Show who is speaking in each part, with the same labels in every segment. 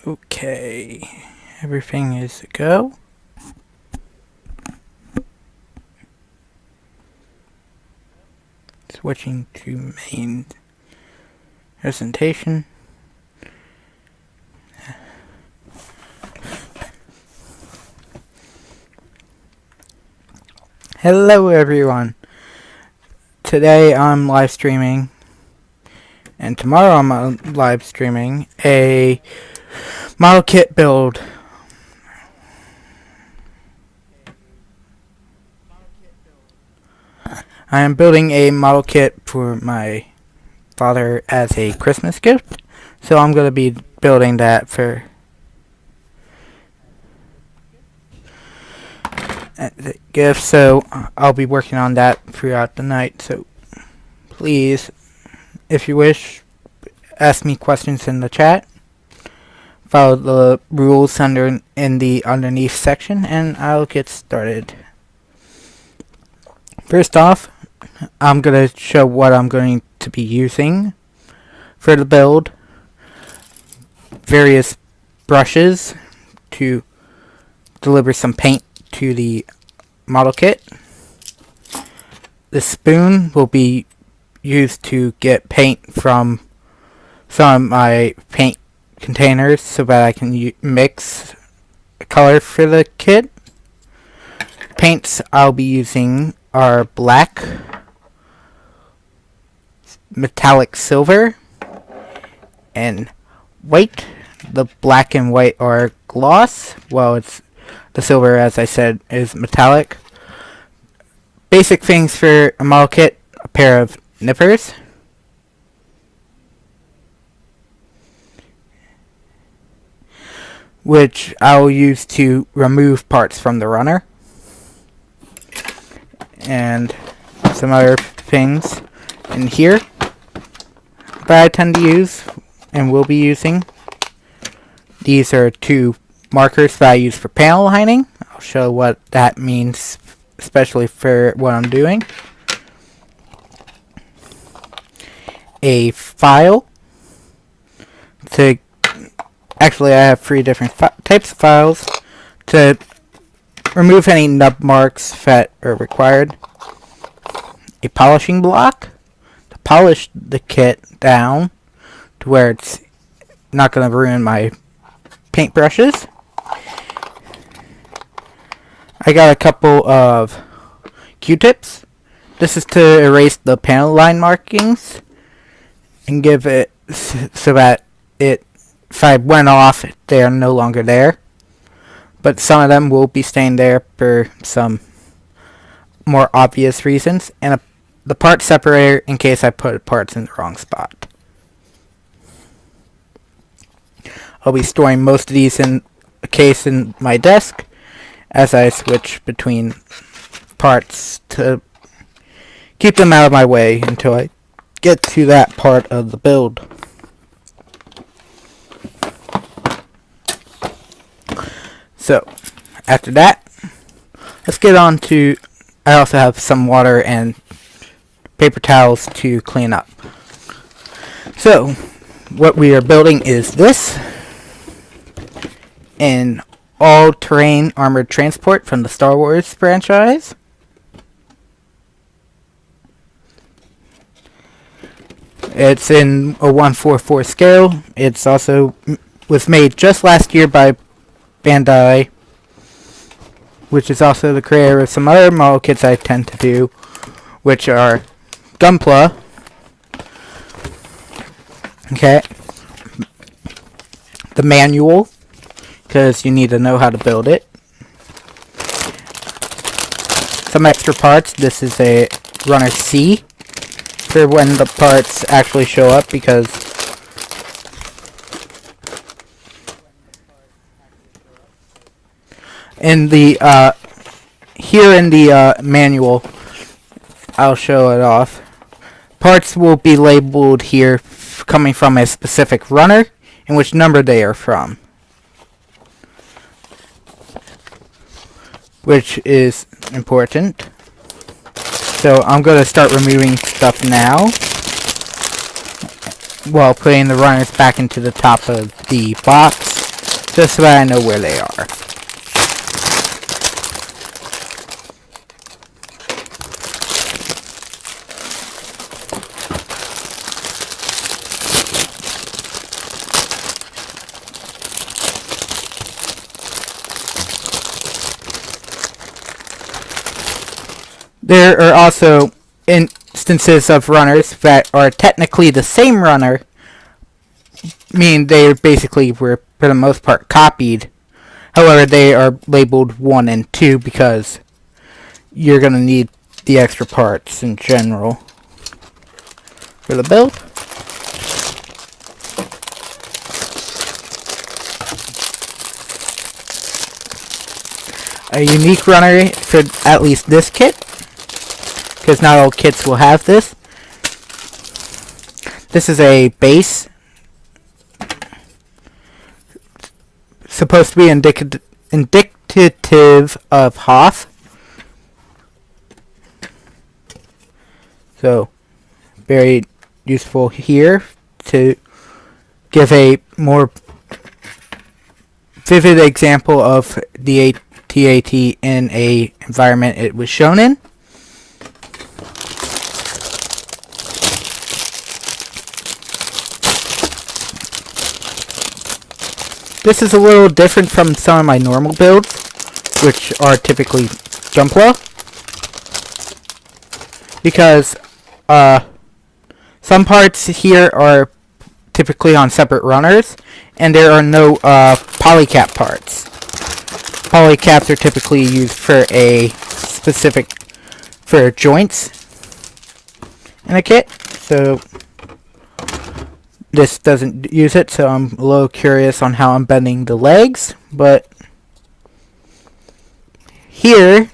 Speaker 1: Okay, everything is a go. Switching to main presentation. Hello everyone. Today I'm live streaming, and tomorrow I'm live streaming a model kit build. I am building a model kit for my father as a Christmas gift, so I'm going to be building that for the gift, so I'll be working on that throughout the night. So please, if you wish, ask me questions in the chat. Follow the rules in the underneath section, and I'll get started. First off, I'm going to show what I'm going to be using for the build. Various brushes to deliver some paint to the model kit. The spoon will be used to get paint from some of my paint containers so that I can mix a color for the kit. Paints I'll be using are black, metallic silver, and white. The black and white are gloss, while the silver, as I said, is metallic. Basic things for a model kit: a pair of nippers, which I will use to remove parts from the runner, and some other things in here that I tend to use and will be using. These are two markers that I use for panel lining. I'll show what that means, especially for what I'm doing. A file to actually I have three different types of files to remove any nub marks that are required. A polishing block to polish the kit down to where it's not going to ruin my paint brushes. I got a couple of Q-tips. This is to erase the panel line markings and give it so that if I went off, they are no longer there. But some of them will be staying there for some more obvious reasons, and the part separator in case I put parts in the wrong spot. I'll be storing most of these in a case in my desk as I switch between parts to keep them out of my way until I get to that part of the build. So, after that, let's get on to, I also have some water and paper towels to clean up. So, what we are building is this, an all-terrain armored transport from the Star Wars franchise. It's in a 1:4:4 scale. It's also was made just last year by Bandi, which is also the creator of some other model kits I tend to do, which are Gunpla. Okay. The manual, because you need to know how to build it. Some extra parts. This is a runner C for when the parts actually show up, because in the here in the manual, I'll show it off. Parts will be labeled here coming from a specific runner and which number they are from, which is important. So I'm going to start removing stuff now while putting the runners back into the top of the box. just so that I know where they are. There are also instances of runners that are technically the same runner, meaning they basically were, for the most part, copied. However, they are labeled 1 and 2 because you're going to need the extra parts in general for the build. A unique runner for at least this kit, because not all kits will have this. This is a base, supposed to be indicative of Hoth. So, very useful here to give a more vivid example of the AT-AT in a environment it was shown in. This is a little different from some of my normal builds, which are typically Jumpla, because some parts here are typically on separate runners, and there are no polycap parts. Polycaps are typically used for for joints in a kit, so this doesn't use it, so I'm a little curious on how I'm bending the legs, but here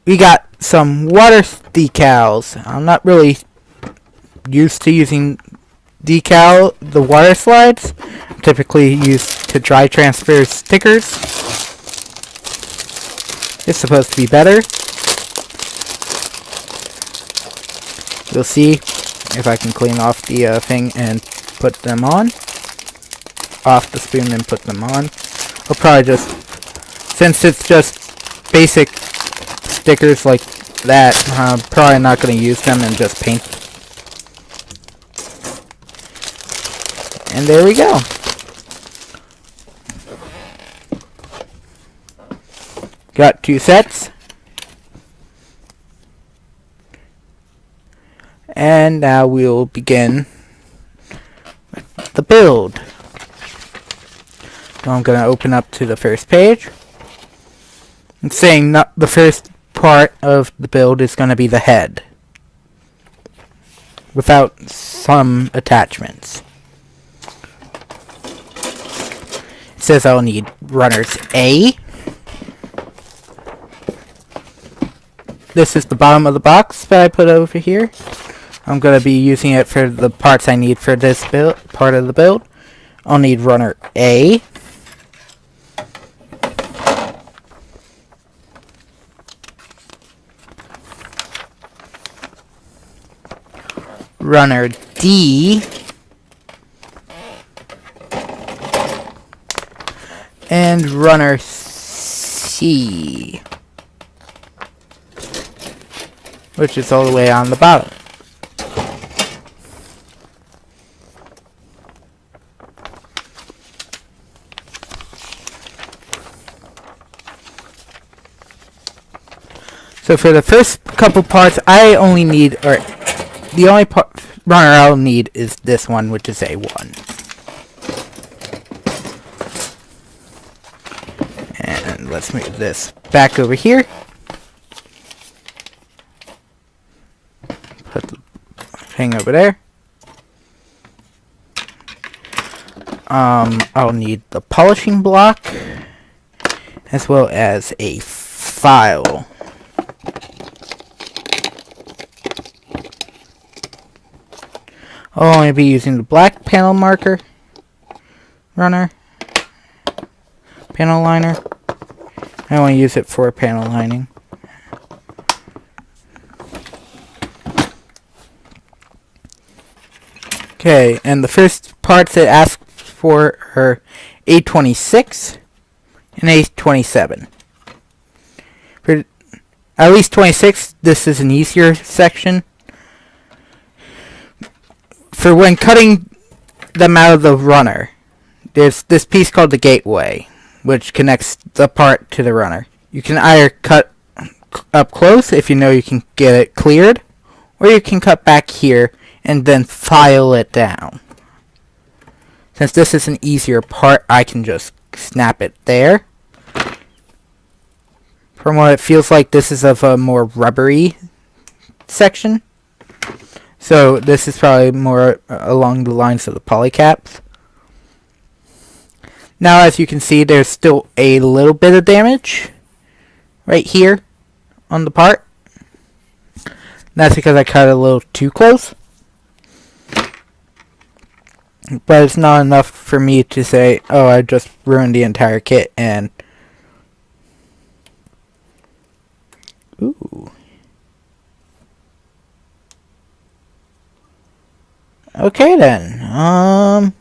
Speaker 1: we got some water decals. I'm not really used to using the water slides, typically used to dry transfer stickers. It's supposed to be better. You'll see if I can clean off the thing and put them on. Off the spoon and put them on. I'll probably just, since it's just basic stickers like that, I'm probably not going to use them and just paint. And there we go. Got 2 sets. And now we'll begin the build. So I'm going to open up to the first page. It's saying not the first part of the build is going to be the head, without some attachments. It says I'll need runners A. This is the bottom of the box that I put over here. I'm going to be using it for the parts I need for this part of the build. I'll need runner A. Runner D. And runner C, which is all the way on the bottom. So for the first couple parts, I only need, or the only runner I'll need is this one, which is A1. And let's move this back over here. Put the thing over there. I'll need the polishing block, as well as a file. I'll only be using the black panel marker, runner, panel liner. I only use it for panel lining. Okay, and the first parts it asks for are A26, and A27. For at least 26, this is an easier section. For when cutting them out of the runner, there's this piece called the gateway, which connects the part to the runner. You can either cut up close if you know you can get it cleared, or you can cut back here and then file it down. Since this is an easier part, I can just snap it there. From what it feels like, this is of a more rubbery section. So this is probably more along the lines of the polycaps. Now as you can see, there's still a little bit of damage right here on the part. That's because I cut it a little too close. But it's not enough for me to say, oh, I just ruined the entire kit. And ooh. Okay then.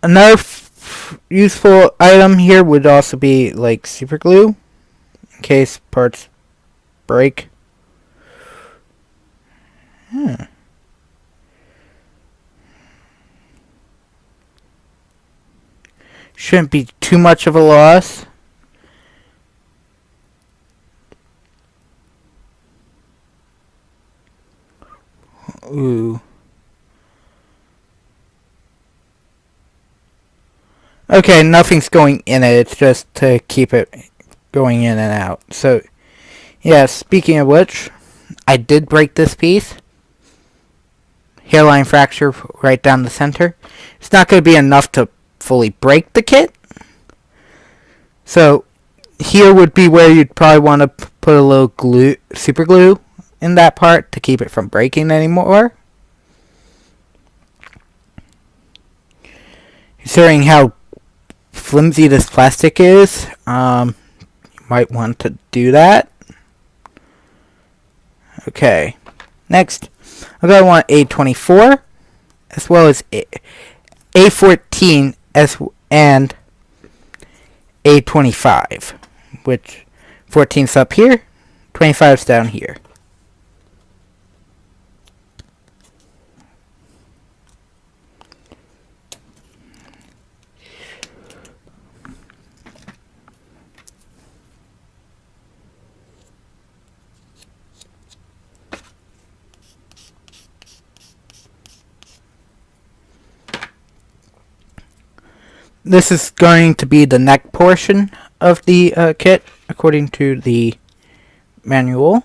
Speaker 1: Another useful item here would also be like super glue in case parts break. Shouldn't be too much of a loss. Ooh. Okay, nothing's going in it. It's just to keep it going in and out. So, yeah, speaking of which, I did break this piece. Hairline fracture right down the center. It's not going to be enough to fully break the kit. So here would be where you'd probably want to put a little glue, super glue in that part to keep it from breaking anymore. Considering how flimsy this plastic is, you might want to do that. Okay, next I'm going to want A24 as well as A14 and A25, which 14's up here, 25's down here. This is going to be the neck portion of the kit, according to the manual.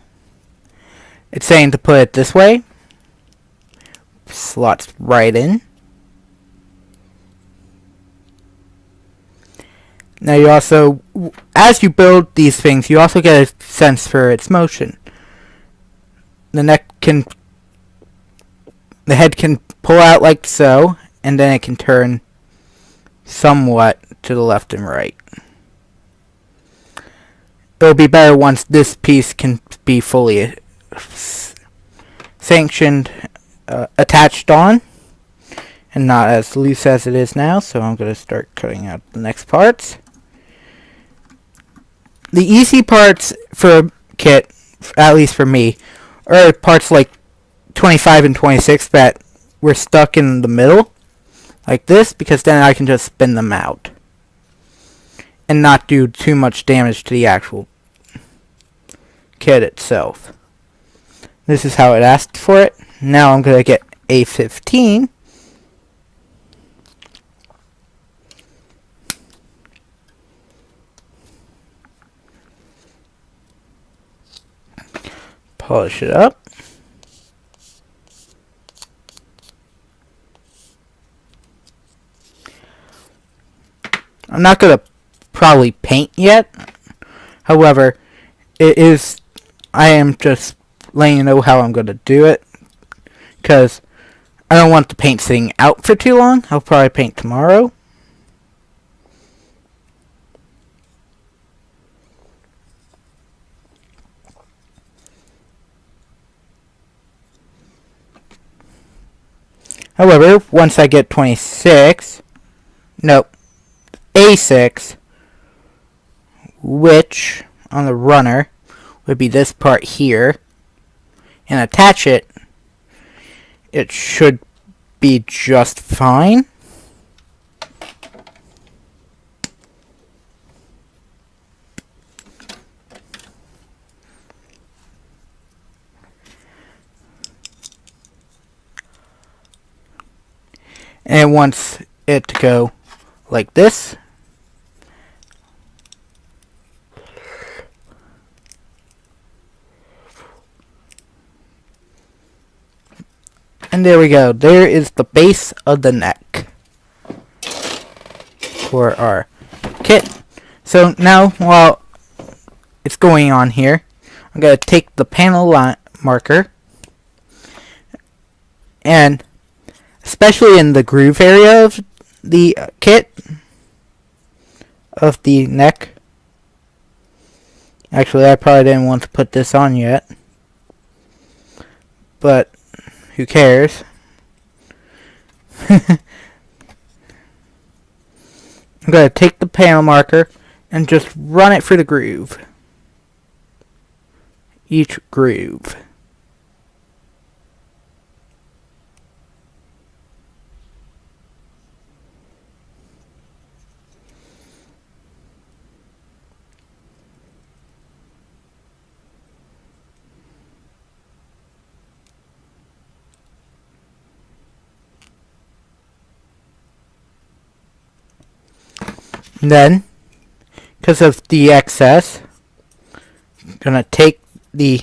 Speaker 1: It's saying to put it this way. Slots right in. Now you also, as you build these things, you also get a sense for its motion. The head can pull out like so, and then it can turn somewhat to the left and right. It'll be better once this piece can be fully sanctioned, attached on, and not as loose as it is now. So I'm going to start cutting out the next parts. The easy parts for a kit, at least for me, are parts like 25 and 26 that were stuck in the middle. Like this, because then I can just spin them out and not do too much damage to the actual kit itself. This is how it asked for it. Now I'm going to get A15. Polish it up. I'm not going to probably paint yet. However, I am just letting you know how I'm going to do it. Because I don't want the paint sitting out for too long. I'll probably paint tomorrow. However, once I get 26, nope, A6, which on the runner would be this part here, and attach it, it should be just fine. And it wants it to go like this. And there we go. There is the base of the neck for our kit. So now, while it's going on here, I'm going to take the panel line marker, and especially in the groove area of the kit, of the neck. Actually, I probably didn't want to put this on yet, but who cares? I'm going to take the panel marker and just run it through the groove. Each groove. And then, because of the excess, I'm going to take the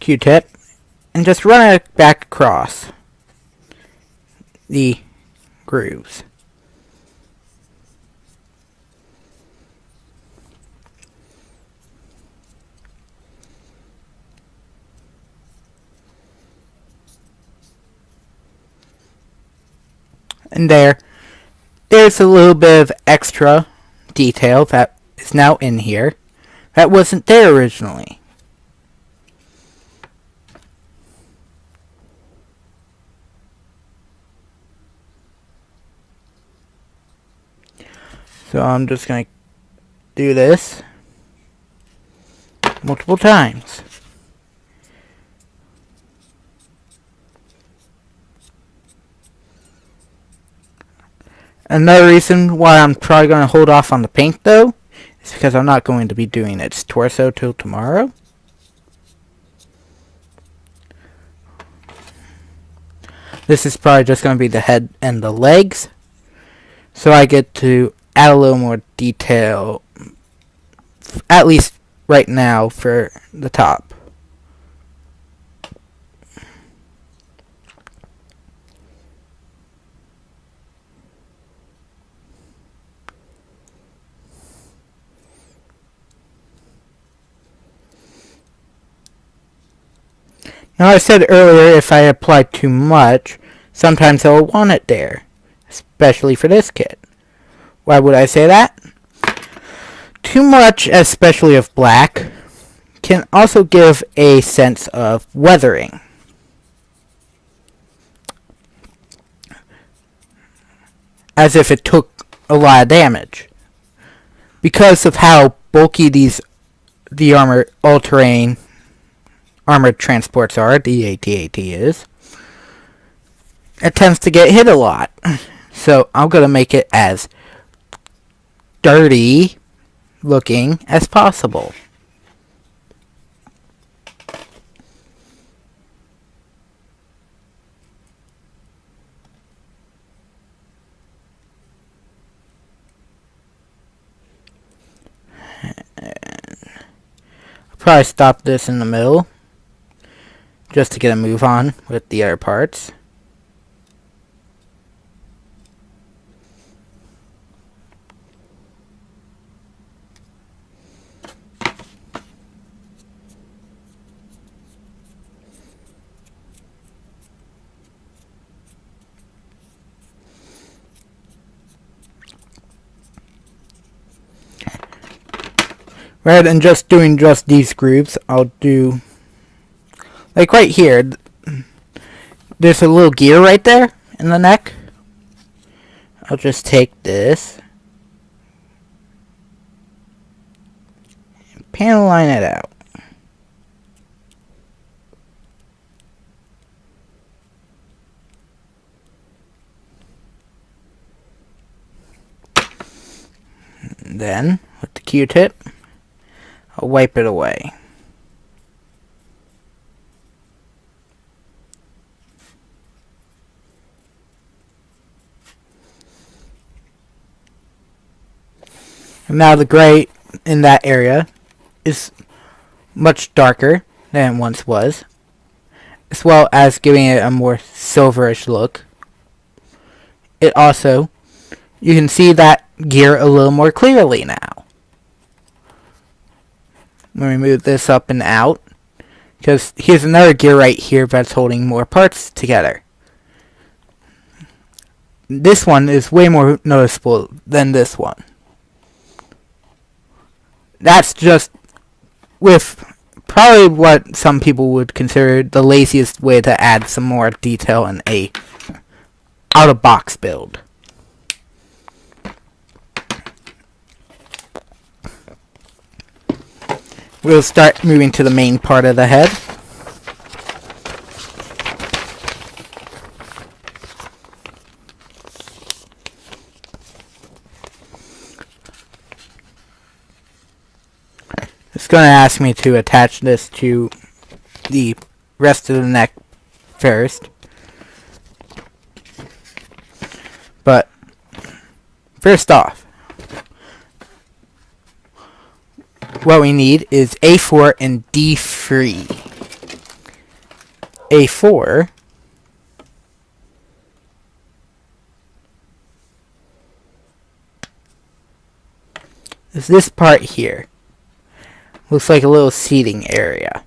Speaker 1: Q-tip and just run it back across the grooves. And there's a little bit of extra detail that is now in here that wasn't there originally. So I'm just going to do this multiple times. Another reason why I'm probably going to hold off on the paint, though, is because I'm not going to be doing its torso till tomorrow. This is probably just going to be the head and the legs, so I get to add a little more detail, at least right now, for the top. Now, I said earlier, if I apply too much, sometimes I'll want it there, especially for this kit. Why would I say that? Too much, especially of black, can also give a sense of weathering. As if it took a lot of damage. Because of how bulky the all-terrain armored transports are, the AT-AT is, it tends to get hit a lot. So I'm going to make it as dirty looking as possible. I'll probably stop this in the middle, just to get a move on with the other parts. Rather than just doing just these grooves, I'll do, like right here, there's a little gear right there in the neck. I'll just take this, and panel line it out. And then, with the Q-tip, I'll wipe it away. And now the gray in that area is much darker than it once was, as well as giving it a more silverish look. It also, you can see that gear a little more clearly now. Let me move this up and out, because here's another gear right here that's holding more parts together. This one is way more noticeable than this one. That's just with probably what some people would consider the laziest way to add some more detail in a out-of-box build. We'll start moving to the main part of the head. It's going to ask me to attach this to the rest of the neck first. But first off, what we need is A4 and D3. A4 is this part here. Looks like a little seating area.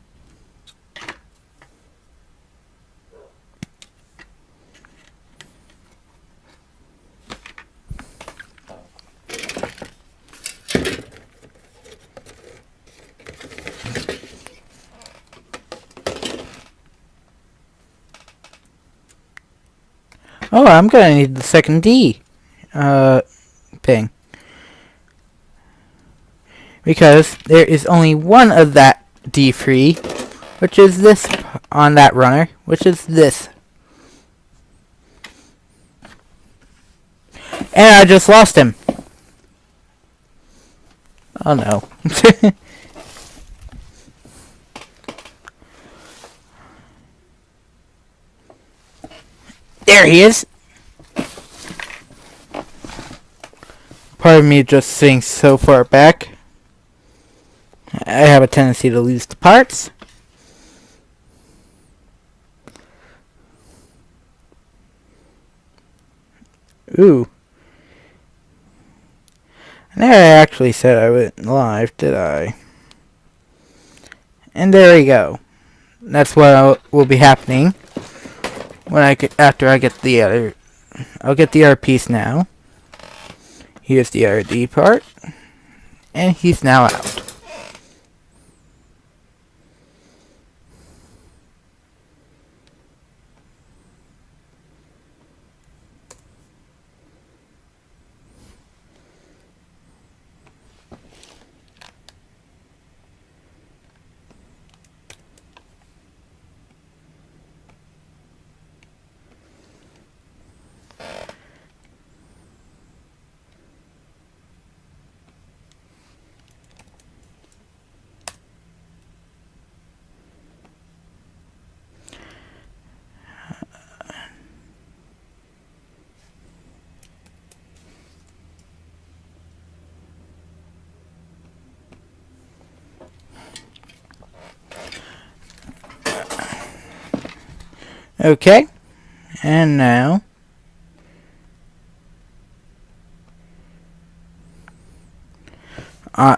Speaker 1: Oh, I'm gonna need the second D ping. Because there is only one of that D3, which is this on that runner, which is this. And I just lost him. Oh no. There he is. Pardon me just sitting so far back. I have a tendency to lose the parts. Ooh. I never actually said I went live, did I? And there we go. That's what will be happening when after I get the other. I'll get the other piece now. Here's the RD part, and he's now out. Okay, and now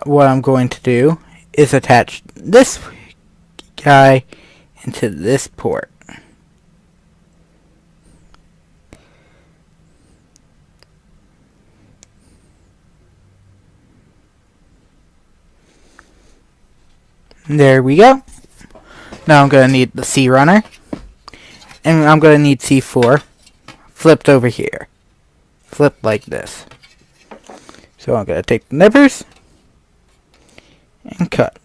Speaker 1: what I'm going to do is attach this guy into this port. There we go. Now I'm going to need the C runner. and I'm going to need C4 flipped over here. Flipped like this. So I'm going to take the nippers and cut.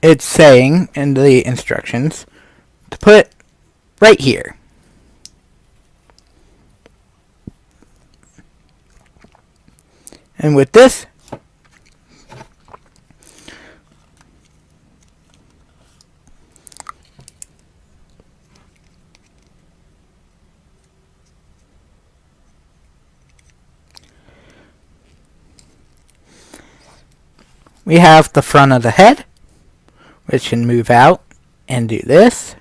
Speaker 1: It's saying in the instructions to put right here. And with this, we have the front of the head, which can move out and do this.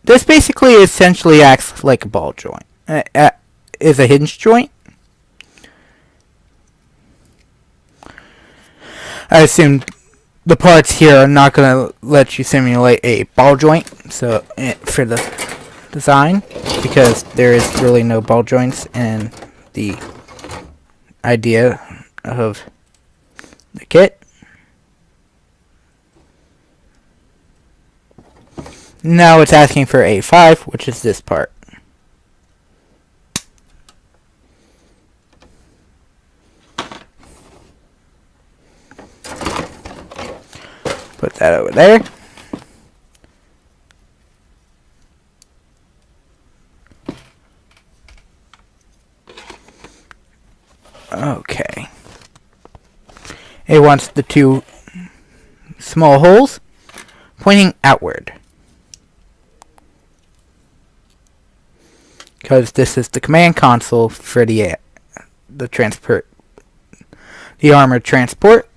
Speaker 1: This basically essentially acts like a ball joint. Is a hinge joint. I assume the parts here are not going to let you simulate a ball joint, so for the design, because there is really no ball joints in the idea of the kit. Now it's asking for A5, which is this part. Put that over there. Okay. It wants the two small holes pointing outward. Because this is the command console for the armored transport.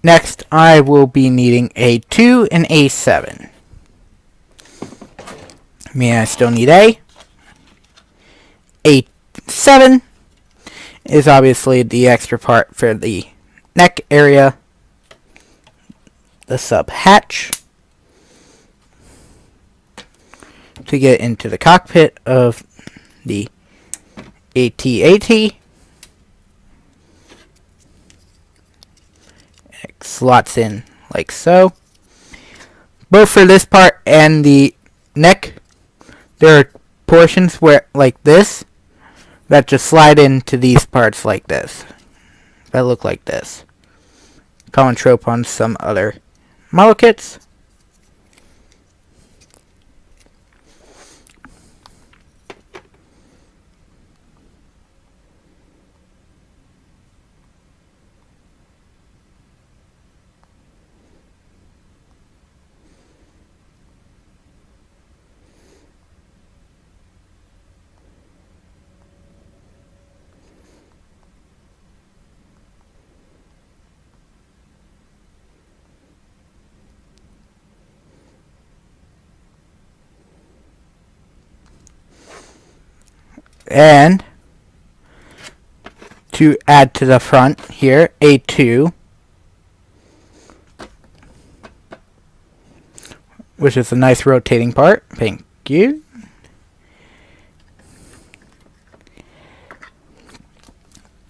Speaker 1: Next, I will be needing A2 and A7. I still need A. A7 is obviously the extra part for the neck area, the sub hatch, to get into the cockpit of the AT-AT. Slots in like so. Both for this part and the neck, there are portions where like this that just slide into these parts like this, that look like this. Common trope on some other model kits. And to add to the front here, A2, which is a nice rotating part. Thank you.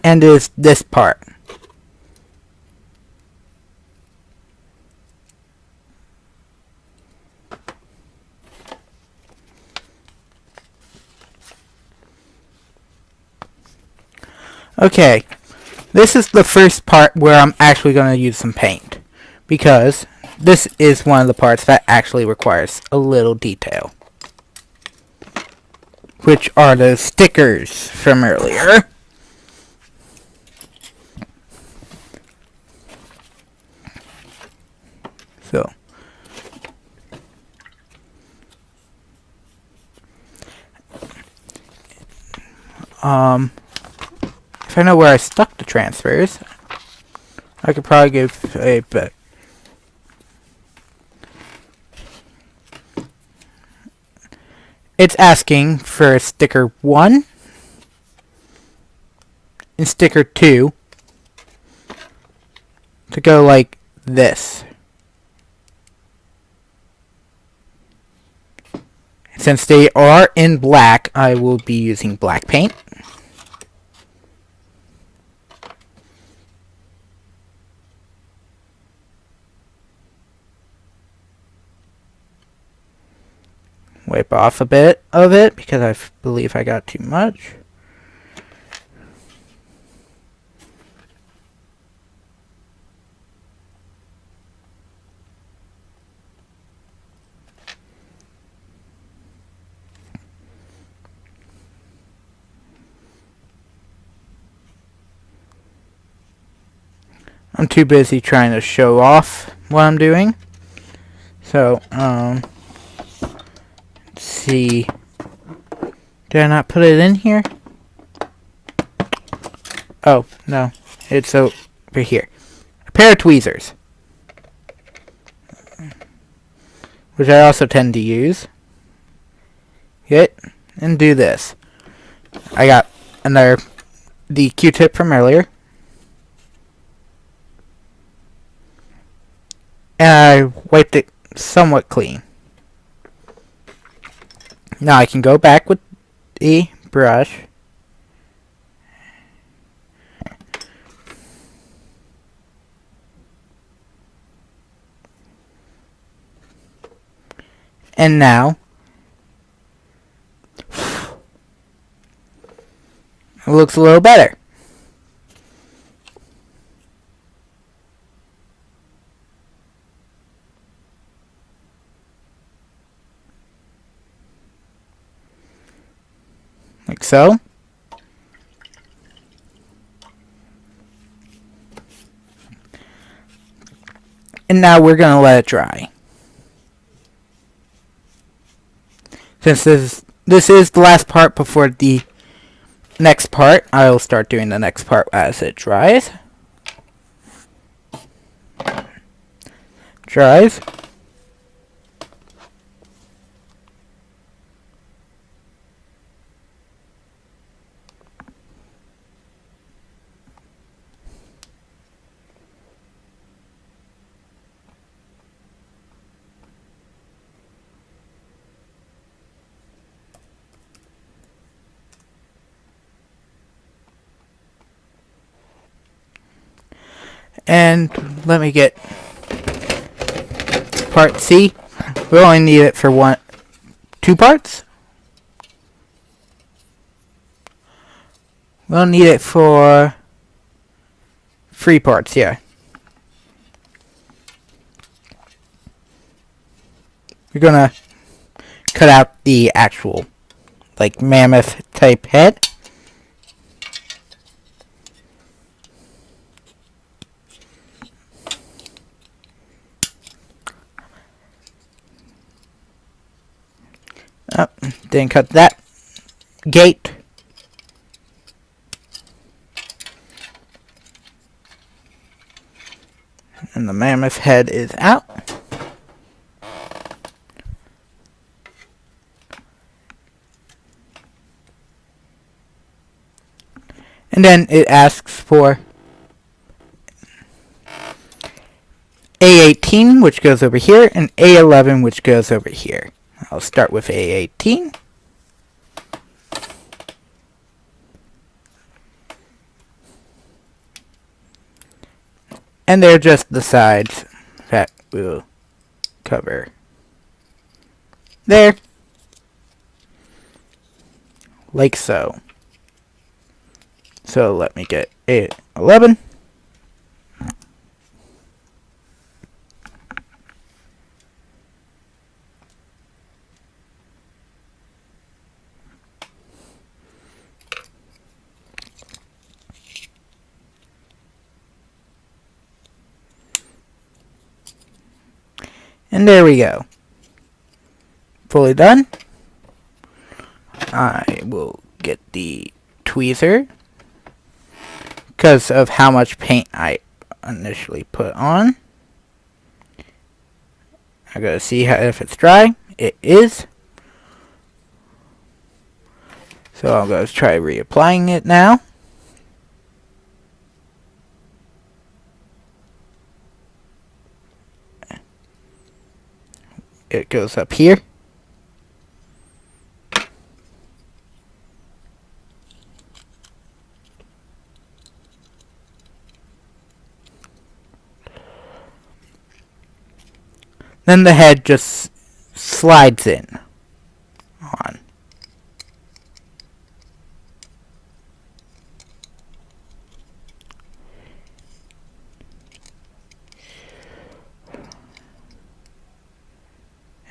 Speaker 1: And is this part. Okay, this is the first part where I'm actually going to use some paint, because this is one of the parts that actually requires a little detail, which are the stickers from earlier. So, if I know where I stuck the transfers. I could probably give a bit. It's asking for sticker 1 and sticker 2 to go like this. Since they are in black, I will be using black paint. Wipe off a bit of it because I believe I got too much. I'm too busy trying to show off what I'm doing. So, let's see. Did I not put it in here? Oh, no. It's over here. A pair of tweezers. Which I also tend to use. Hit and do this. I got the Q-tip from earlier. And I wiped it somewhat clean. Now I can go back with the brush. And now it looks a little better. Like so. And now we're going to let it dry. Since this is the last part before the next part, I'll start doing the next part as it dries. Dries. And let me get part C. We only need it for 2 parts. We'll need it for 3 parts, yeah. We're gonna cut out the actual, like, mammoth type head. Oh, didn't cut that gate. And the mammoth head is out. And then it asks for A18, which goes over here, and A11, which goes over here. I'll start with A18. And they're just the sides that we'll cover. There. Like so. So let me get A11. And there we go. Fully done. I will get the tweezer, because of how much paint I initially put on. I gotta see if it's dry. It is. So I'll go try reapplying it now. It goes up here. Then the head just slides in on.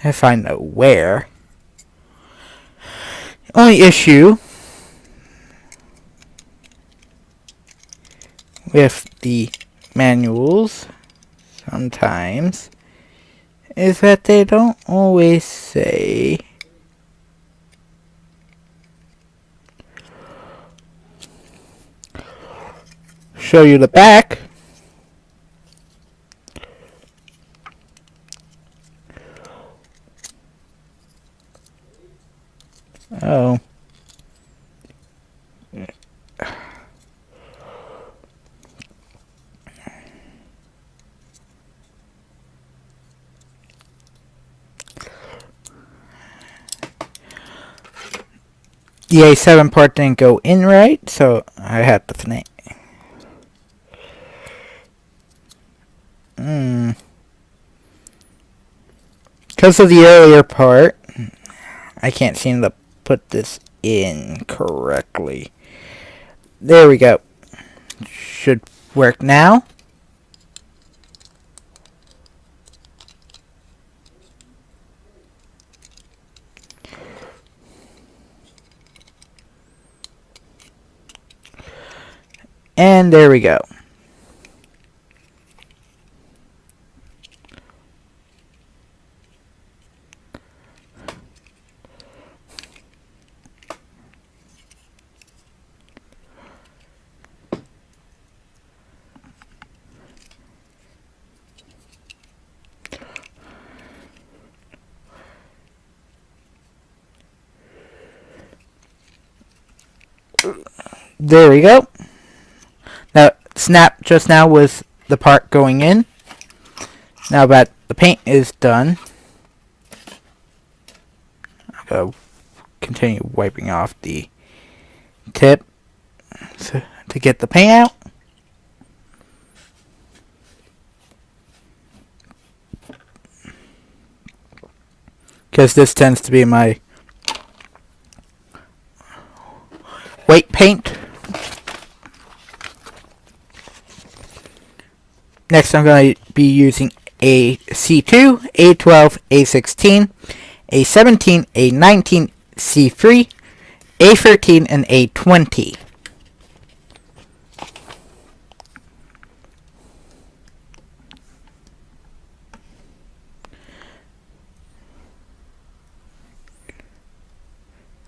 Speaker 1: If I know where. Only issue with the manuals sometimes is that they don't always say show you the back. Oh. The A7 part didn't go in right, so I had to think. Because of the earlier part, I can't seem to put this in correctly. There we go. Should work now. And there we go. There we go. Now, snap just now was the part going in. Now that the paint is done, I'll go continue wiping off the tip to get the paint out. Because this tends to be my white paint. Next, I'm going to be using a C2, A12, A16, A17, A19, C3, A13, and A20.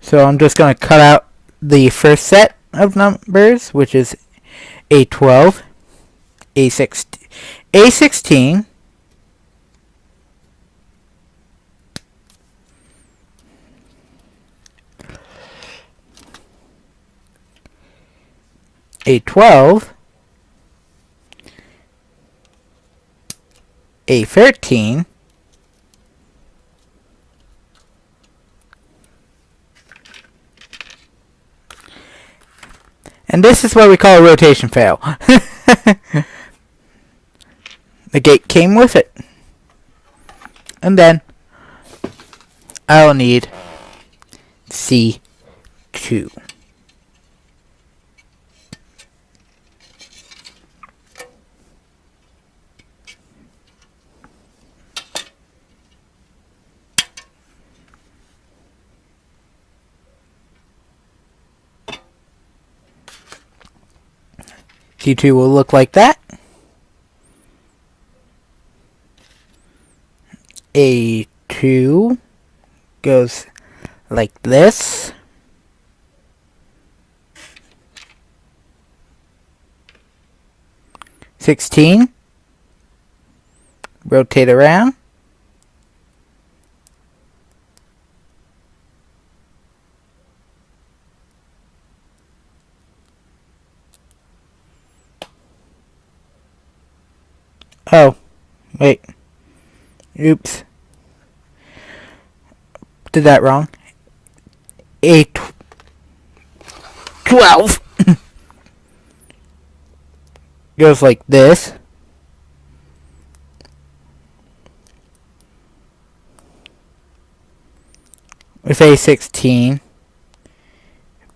Speaker 1: So I'm just going to cut out the first set of numbers, which is A12, A16, A12, A13, and this is what we call a rotation fail. The gate came with it. And then I'll need C2. C2 will look like that. A2 goes like this. 16. Rotate around. Oh, wait. Oops. Did that wrong. 12 goes like this. With A16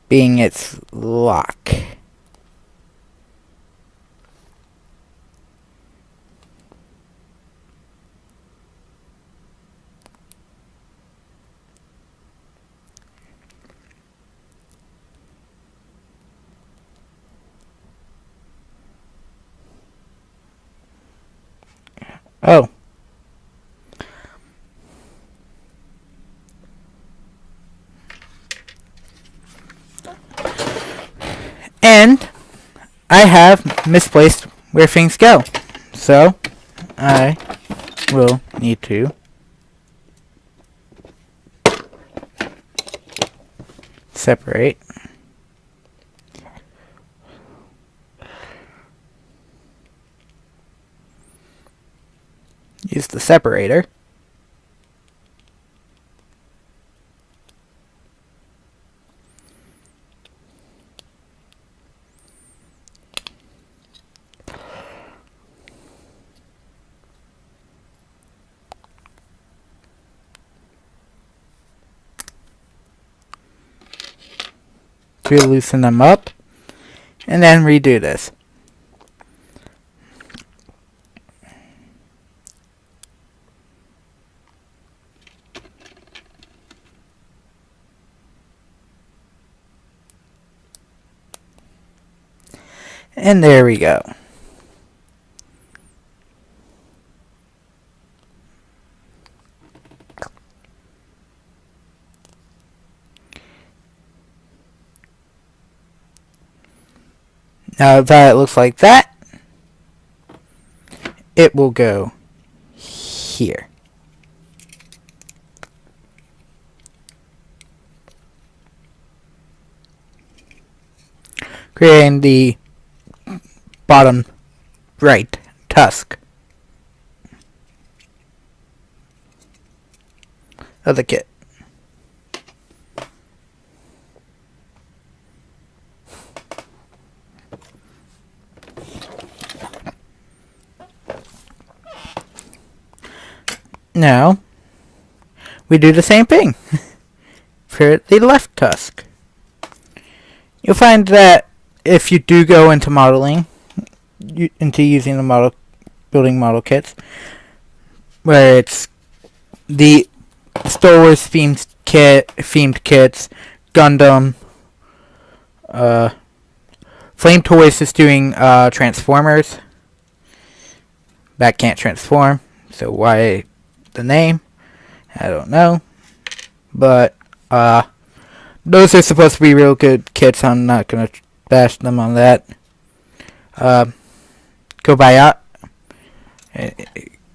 Speaker 1: being its lock. Oh. And I have misplaced where things go. So I will need to separate. Use the separator. To loosen them up. And then redo this. And there we go. Now that it looks like that, it will go here. Creating the bottom right tusk of the kit. Now, we do the same thing for the left tusk. You'll find that if you do go into modeling, into using the building model kits, where it's the Star Wars themed kits, Gundam, Flame Toys is doing Transformers. That can't transform, so why the name? I don't know. But those are supposed to be real good kits. I'm not gonna bash them on that. Kobayashi,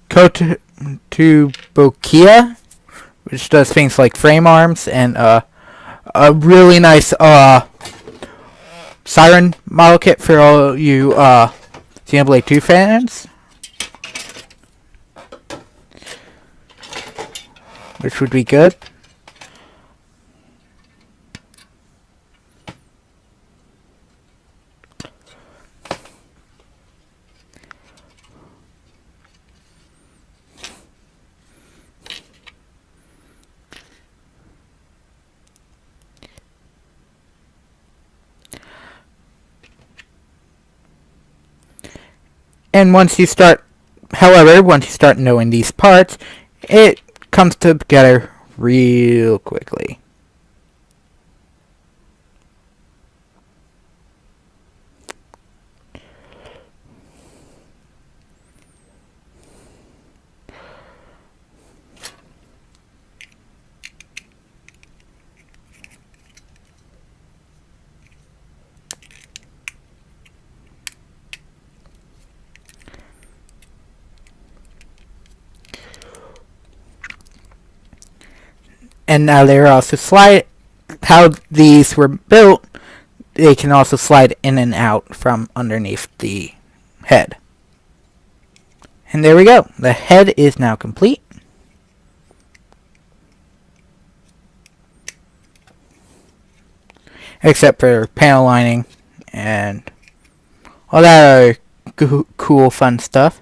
Speaker 1: Kotobukiya, which does things like frame arms, and a really nice Siren model kit for all you Xenoblade 2 fans, which would be good. And once you start knowing these parts, it comes together real quickly. And now they're also slide. How these were built, they can also slide in and out from underneath the head. And there we go. The head is now complete. Except for panel lining and all that other cool, fun stuff.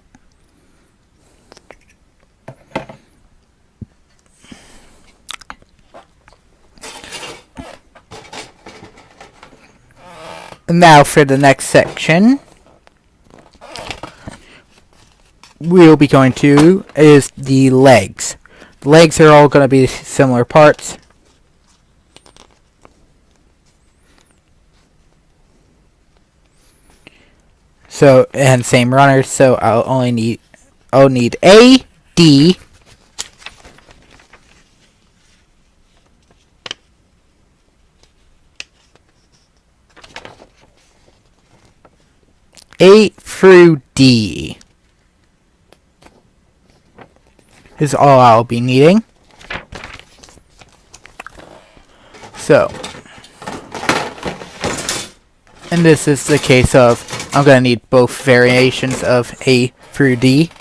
Speaker 1: And now for the next section, we'll be going to is the legs. The legs are all going to be similar parts. So, and same runners, so I'll need A, D, A through D is all I'll be needing. So, and this is the case of I'm going to need both variations of A through D.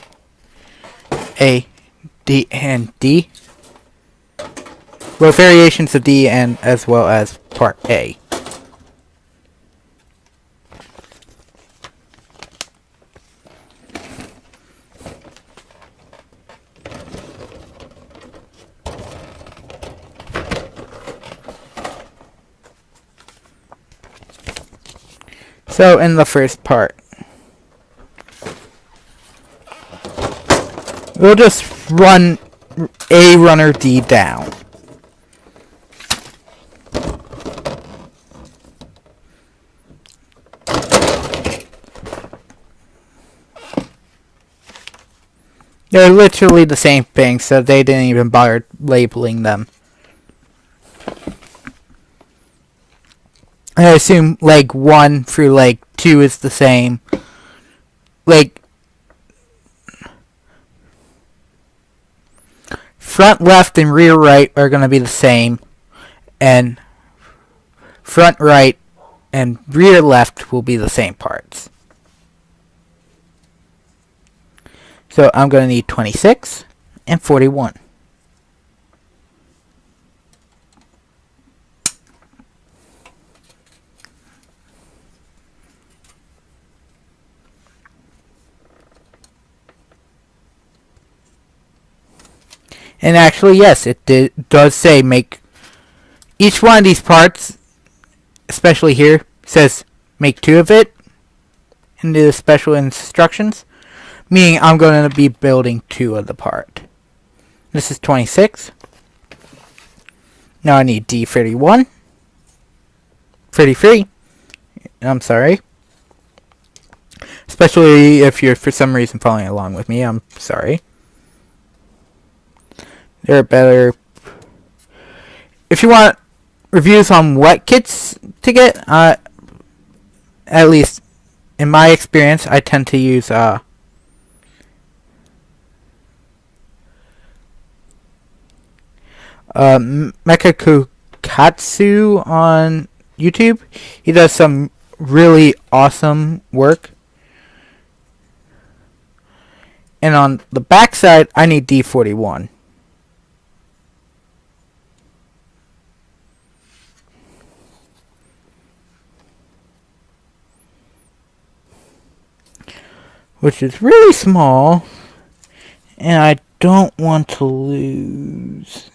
Speaker 1: A, D, and D. Both variations of D and as well as part A. So in the first part, we'll just run A runner D down. They're literally the same thing, so they didn't even bother labeling them. I assume leg 1 through leg 2 is the same. Leg front left and rear right are going to be the same. And front right and rear left will be the same parts. So I'm going to need 26 and 41. And actually, yes, it does say make each one of these parts, especially here, says make 2 of it in the special instructions, meaning I'm going to be building 2 of the part. This is 26. Now I need D31. 33. I'm sorry. Especially if you're for some reason following along with me, I'm sorry. There are better. If you want reviews on what kits to get, at least in my experience, I tend to use Mecha Kukatsu on YouTube. He does some really awesome work. And on the back side, I need D41. Which is really small, and I don't want to lose.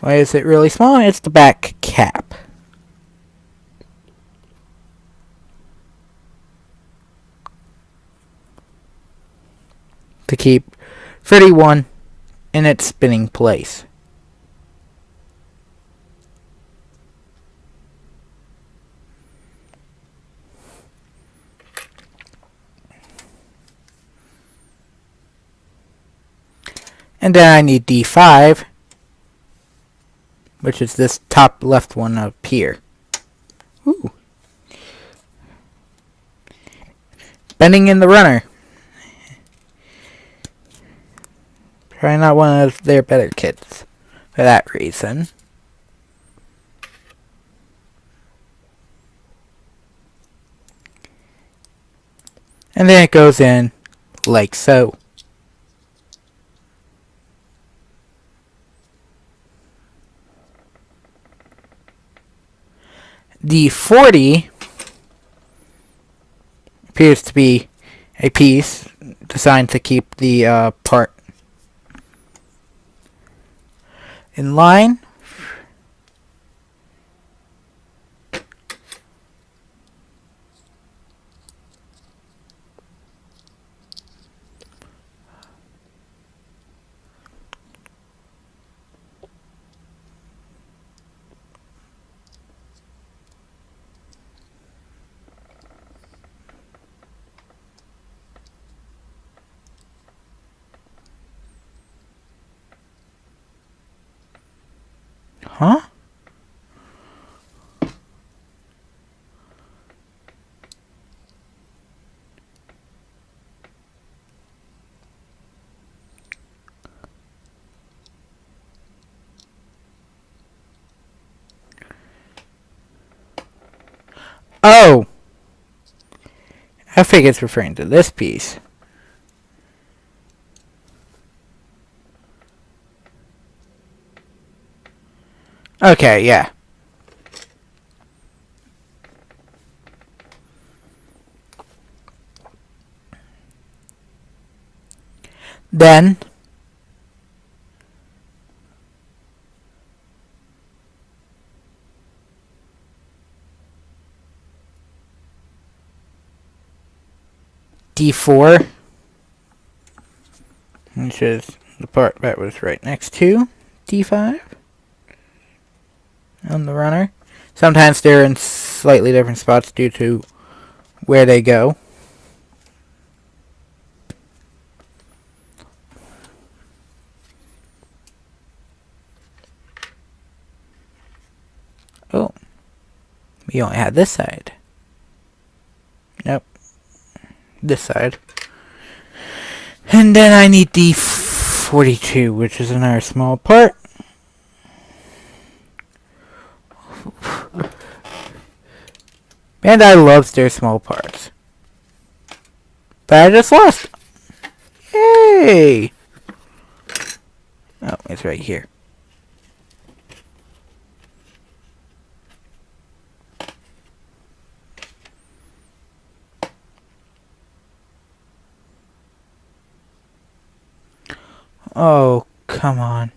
Speaker 1: Why is it really small? It's the back cap. To keep 31 in its spinning place. And then I need D5, which is this top left one up here. Ooh. Bending in the runner. Probably not one of their better kits for that reason. And then it goes in like so. The 40 appears to be a piece designed to keep the part in line. Huh? Oh! I think it's referring to this piece. Okay, yeah. Then D4, which is the part that was right next to D5 on the runner. Sometimes they're in slightly different spots due to where they go. Oh, we only had this side. Nope. This side. And then I need the 42, which is another small part. Bandi loves their small parts. But I just lost. Yay! Oh, it's right here. Oh, come on.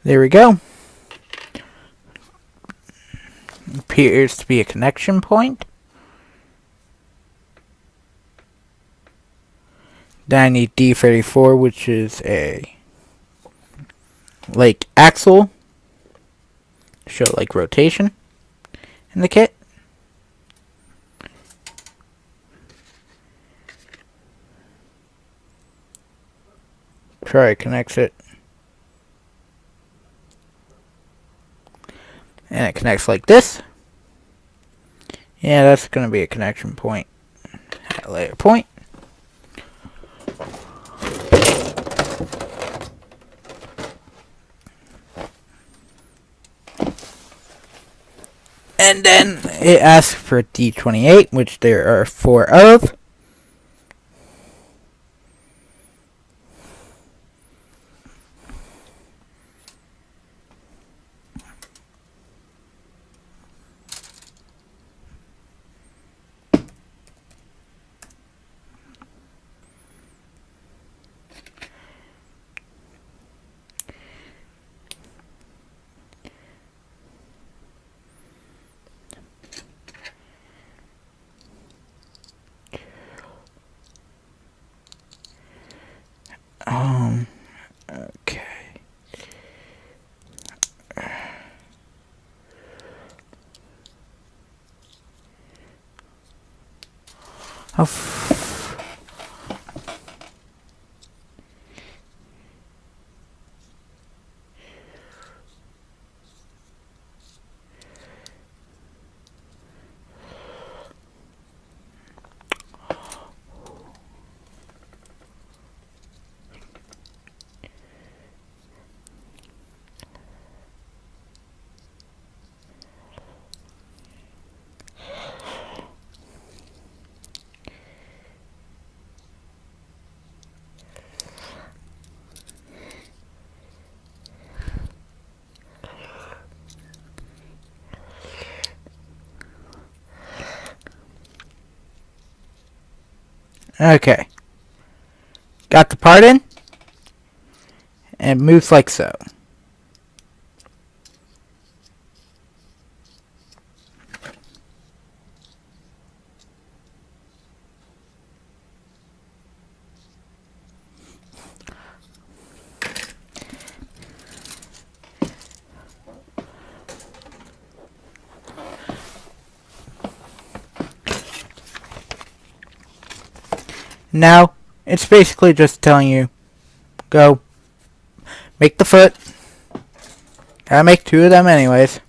Speaker 1: There we go. Appears to be a connection point. Then I need D34, which is a like axle. Show like rotation in the kit. Try it connects it. And it connects like this. Yeah, that's going to be a connection point at a later point. And then it asks for D28, which there are 4 of. Okay. Okay. Got the part in? And it moves like so. Now, it's basically just telling you, go, make the foot. Gotta make 2 of them anyways.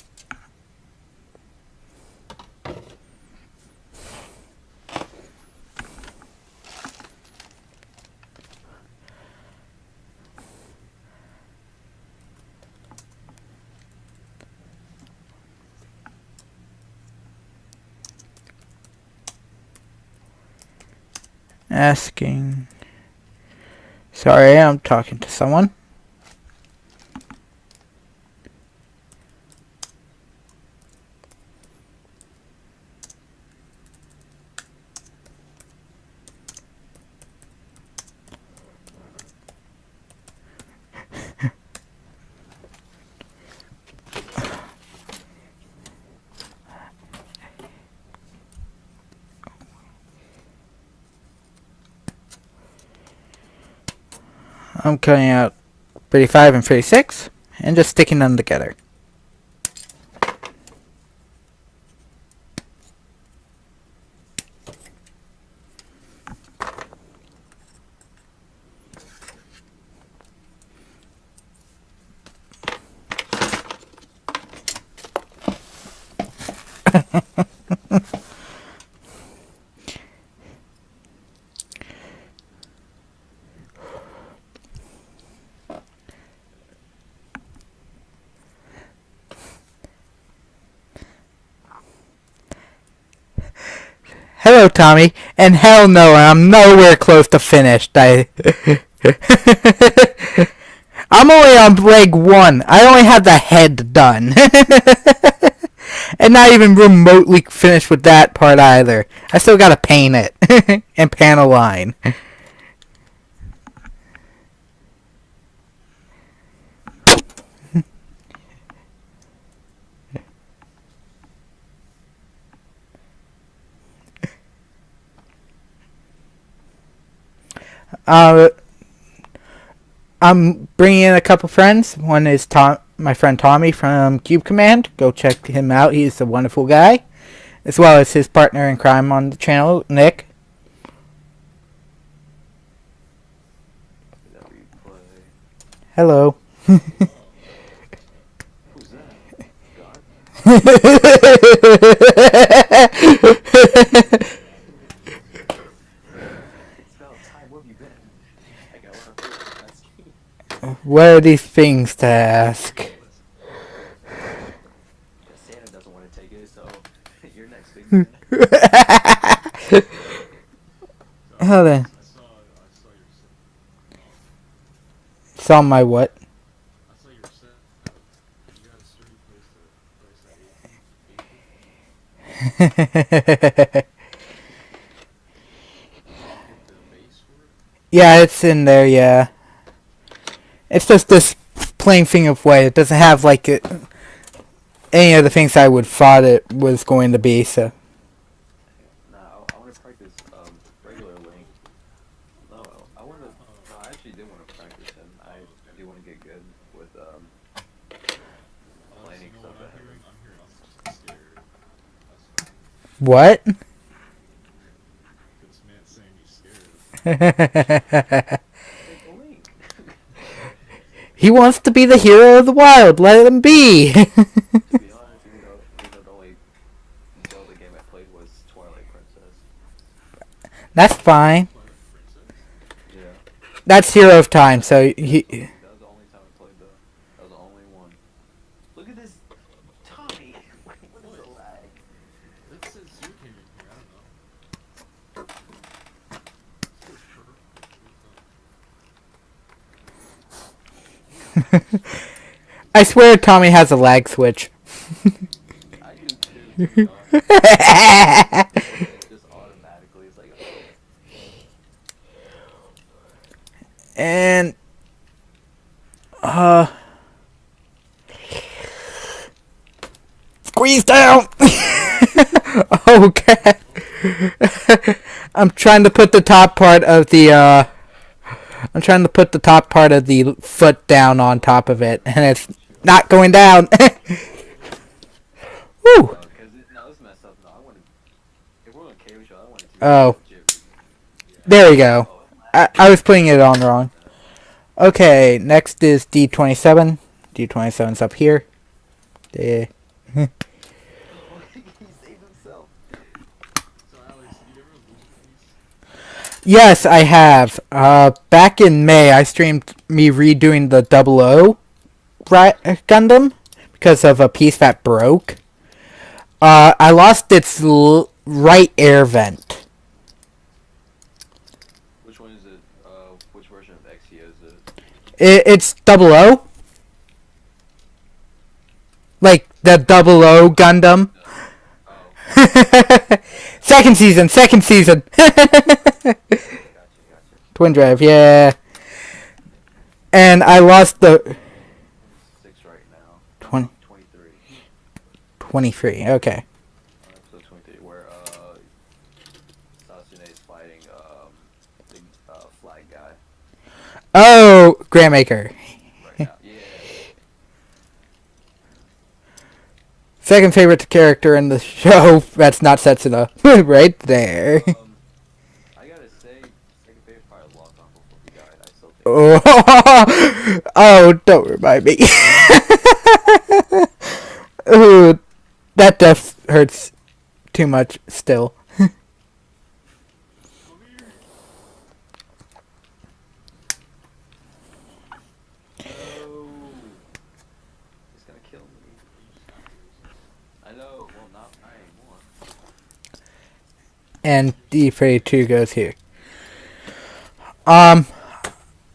Speaker 1: Asking. Sorry, I'm talking to someone. I'm cutting out 35 and 36 and just sticking them together. Hello, Tommy. And hell no, I'm nowhere close to finished. I'm only on leg 1. I only have the head done. And not even remotely finished with that part either. I still gotta paint it. And panel line. I'm bringing in a couple friends. One is my friend Tommy from Cube Command. Go check him out. He's a wonderful guy. As well as his partner in crime on the channel, Nick. Hello.
Speaker 2: Who's that?
Speaker 1: What are these things to ask?
Speaker 2: Santa doesn't want to take it, so your next thing.
Speaker 1: Hold on. Saw my what?
Speaker 3: I saw your set. You got a sturdy place to place that.
Speaker 1: Yeah, it's in there, yeah. It's just this plain thing of white. It doesn't have, like, any of the things I would thought it was going to be, so.
Speaker 2: No, I want to practice regular link. No, I want to. No, I actually did want to practice, and I do want to get good with planning stuff ahead.
Speaker 1: What?
Speaker 3: This man saying he's scared.
Speaker 1: He wants to be the hero of the wild. Let him be.
Speaker 2: To be honest, even though the only Zelda game I played was Twilight Princess.
Speaker 1: That's fine.
Speaker 2: Yeah.
Speaker 1: That's Hero of Time, so he.
Speaker 2: That was the only time I played that. That was the only one. Look at this, Tommy. What is the lag?
Speaker 3: It says you came in here. I don't know.
Speaker 1: I swear Tommy has a lag switch.
Speaker 2: I do too. Just automatically, it's like, oh.
Speaker 1: Uh, squeeze down. Okay. I'm trying to put the top part of the I'm trying to put the top part of the foot down on top of it, and it's not going down. Woo.
Speaker 2: Because no, this messed up. No, I wanted. If we're on a cable show, I wanted to.
Speaker 1: Oh,
Speaker 2: Legit.
Speaker 1: there we go.
Speaker 2: Oh,
Speaker 1: I was putting it on wrong. Okay, next is D27. D27's up here. There.
Speaker 2: he saved himself.
Speaker 3: So Alex, did you ever lose these?
Speaker 1: Yes, I have. Back in May, I streamed me redoing the 00 Gundam because of a piece that broke. I lost its right air vent.
Speaker 2: Which one is it? Which version of Exia is it?
Speaker 1: It's 00. Like the 00 Gundam.
Speaker 2: Oh.
Speaker 1: Second season.
Speaker 2: Gotcha.
Speaker 1: Twin drive, yeah. And I lost the
Speaker 2: 6 right now.
Speaker 1: 20,
Speaker 2: 23.
Speaker 1: 23. Okay.
Speaker 2: Episode 23, where Sasune is fighting the flag guy
Speaker 1: Oh, Grandmaker.
Speaker 2: right now. Yeah.
Speaker 1: Second favorite character in the show. That's not Setsuna. Right there.
Speaker 2: I gotta say, second favorite probably lost on before he died. I still think.
Speaker 1: Oh, oh, don't remind me. Ooh, that death hurts too much still.
Speaker 3: Come here.
Speaker 2: Oh, he's gonna kill me. I know. Well, not anymore.
Speaker 1: And D32 goes here.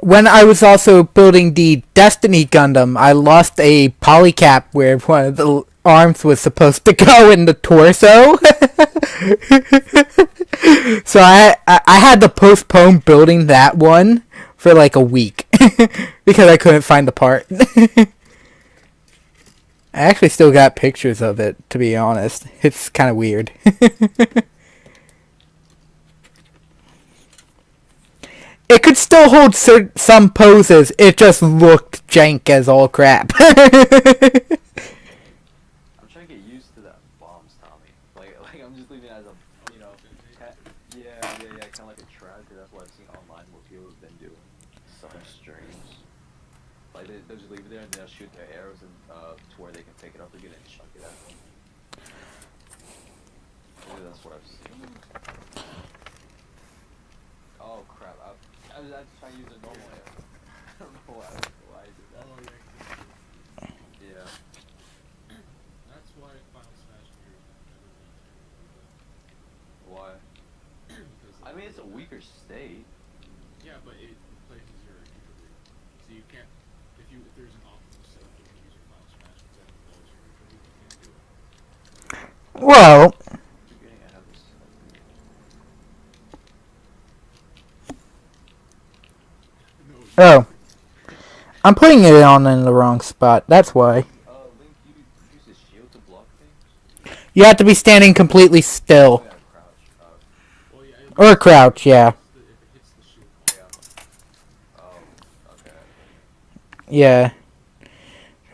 Speaker 1: When I was also building the Destiny Gundam, I lost a polycap where one of the arms was supposed to go in the torso. So I had to postpone building that one for like a week because I couldn't find the part. I actually still got pictures of it, to be honest. It's kind of weird. It could still hold some poses. It just looked jank as all crap.
Speaker 2: I'm trying to get used to that bombs, Tommy. Like I'm just leaving it as a, yeah, kind of like a trap. Cause that's what I've seen online. What people have been doing. Some streams. Like they'll just leave it there and they'll shoot their arrows and to where they can pick it up again and chuck it at them. Maybe that's what I've seen. Oh crap! I was trying to use a normal arrow. I don't know why I did that.
Speaker 3: Oh yeah.
Speaker 2: Yeah.
Speaker 3: That's why Final Smash Bros.
Speaker 2: Why?
Speaker 3: Because
Speaker 2: I mean, it's a weaker state.
Speaker 3: yeah, but it replaces your injury. So you can't if there's an optimal setup you can use your Final Smash instead of those your injury, you can't do it.
Speaker 1: Well,
Speaker 2: Keep getting ahead of this.
Speaker 3: No.
Speaker 1: oh, I'm putting it on in the wrong spot. That's why.
Speaker 2: Link, you use his shield to block things?
Speaker 1: You have to be standing completely still.
Speaker 2: Oh, yeah, crouch.
Speaker 3: Well, yeah,
Speaker 1: Or crouch, yeah.
Speaker 3: if it hits the shield.
Speaker 2: Yeah. Oh, okay.
Speaker 1: Yeah.
Speaker 2: Try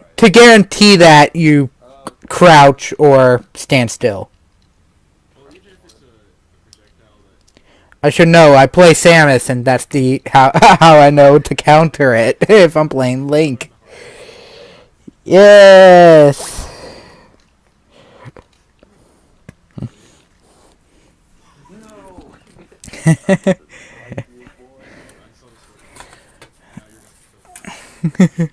Speaker 2: it.
Speaker 1: To guarantee that you crouch or stand still.
Speaker 3: Well, even if it's a projectile that
Speaker 1: I should know. I play Samus, and that's the how I know to counter it if I'm playing Link. Yes.
Speaker 2: No!
Speaker 3: I saw this working. Now you're gonna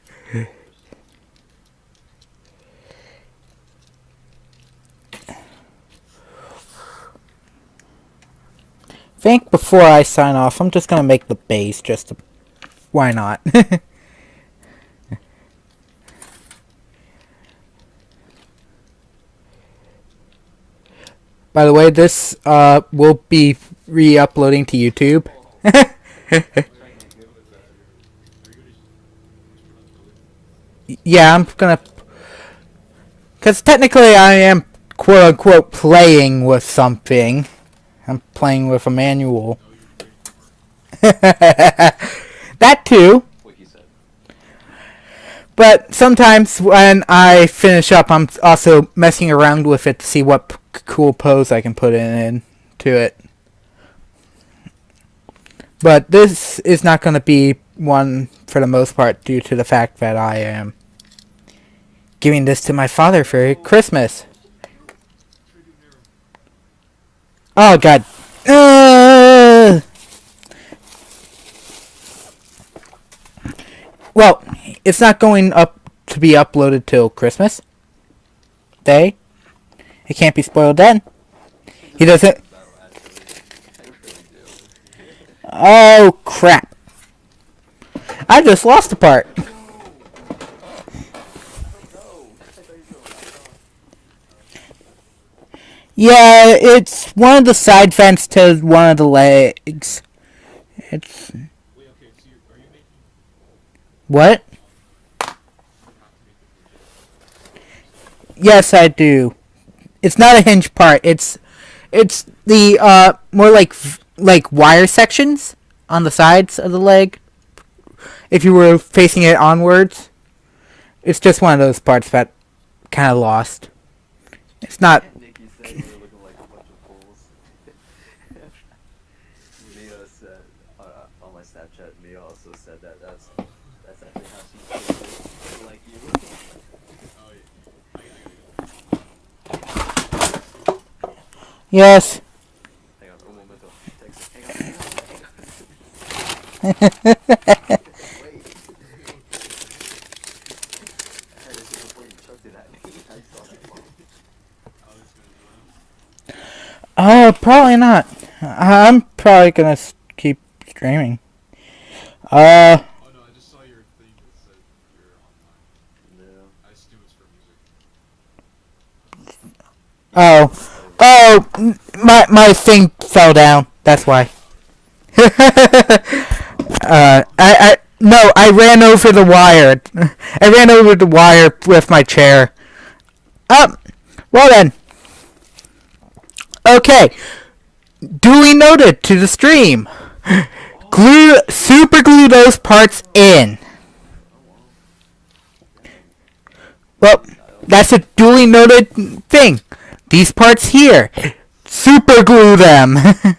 Speaker 1: Think before I sign off, I'm just gonna make the base just to. Why not? By the way, this will be re-uploading to YouTube.
Speaker 3: Are you gonna just push it on the toilet?
Speaker 1: Yeah, I'm gonna. Because technically I am quote unquote playing with something. I'm playing with a manual.
Speaker 3: No, you're breaking apart.
Speaker 1: That too.
Speaker 2: What he said.
Speaker 1: But sometimes when I finish up, I'm also messing around with it to see what cool pose I can put into it. But this is not going to be one for the most part due to the fact that I am giving this to my father for Christmas.
Speaker 3: Trigger near him.
Speaker 1: Oh god. Well, it's not going up to be uploaded till Christmas Day. It can't be spoiled then. He doesn't.
Speaker 2: Battle, actually. I really do.
Speaker 1: Oh crap! I just lost a part.
Speaker 2: No! I thought you were going back on.
Speaker 1: Yeah, it's one of the side vents to one of the legs. It's
Speaker 3: Wait, okay, so are you making
Speaker 1: what?
Speaker 3: you have to make the hinges?
Speaker 1: Yes, I do. It's not a hinge part. It's the more like wire sections on the sides of the leg. If you were facing it onwards, it's just one of those parts that kind of lost. It's not.
Speaker 2: Nikki said we're looking like a bunch of fools. Mia said on my Snapchat. Mia also said that's actually how she feels like you.
Speaker 3: Oh, yeah. I gotta go.
Speaker 1: Yes.
Speaker 2: Hang on, un momento. Text. Hang on. Wait. I heard this before you chucked it at me. I saw that phone.
Speaker 3: Oh, this gonna be
Speaker 1: Probably not. I'm probably gonna keep streaming.
Speaker 3: Oh no, I just saw your thing that said you're online.
Speaker 2: No.
Speaker 3: I assume it's for music.
Speaker 1: My thing fell down. That's why. No, I ran over the wire. I ran over the wire with my chair. Well then. Okay. Duly noted to the stream. Super glue those parts in. Well, that's a duly noted thing. These parts here. Super glue them. I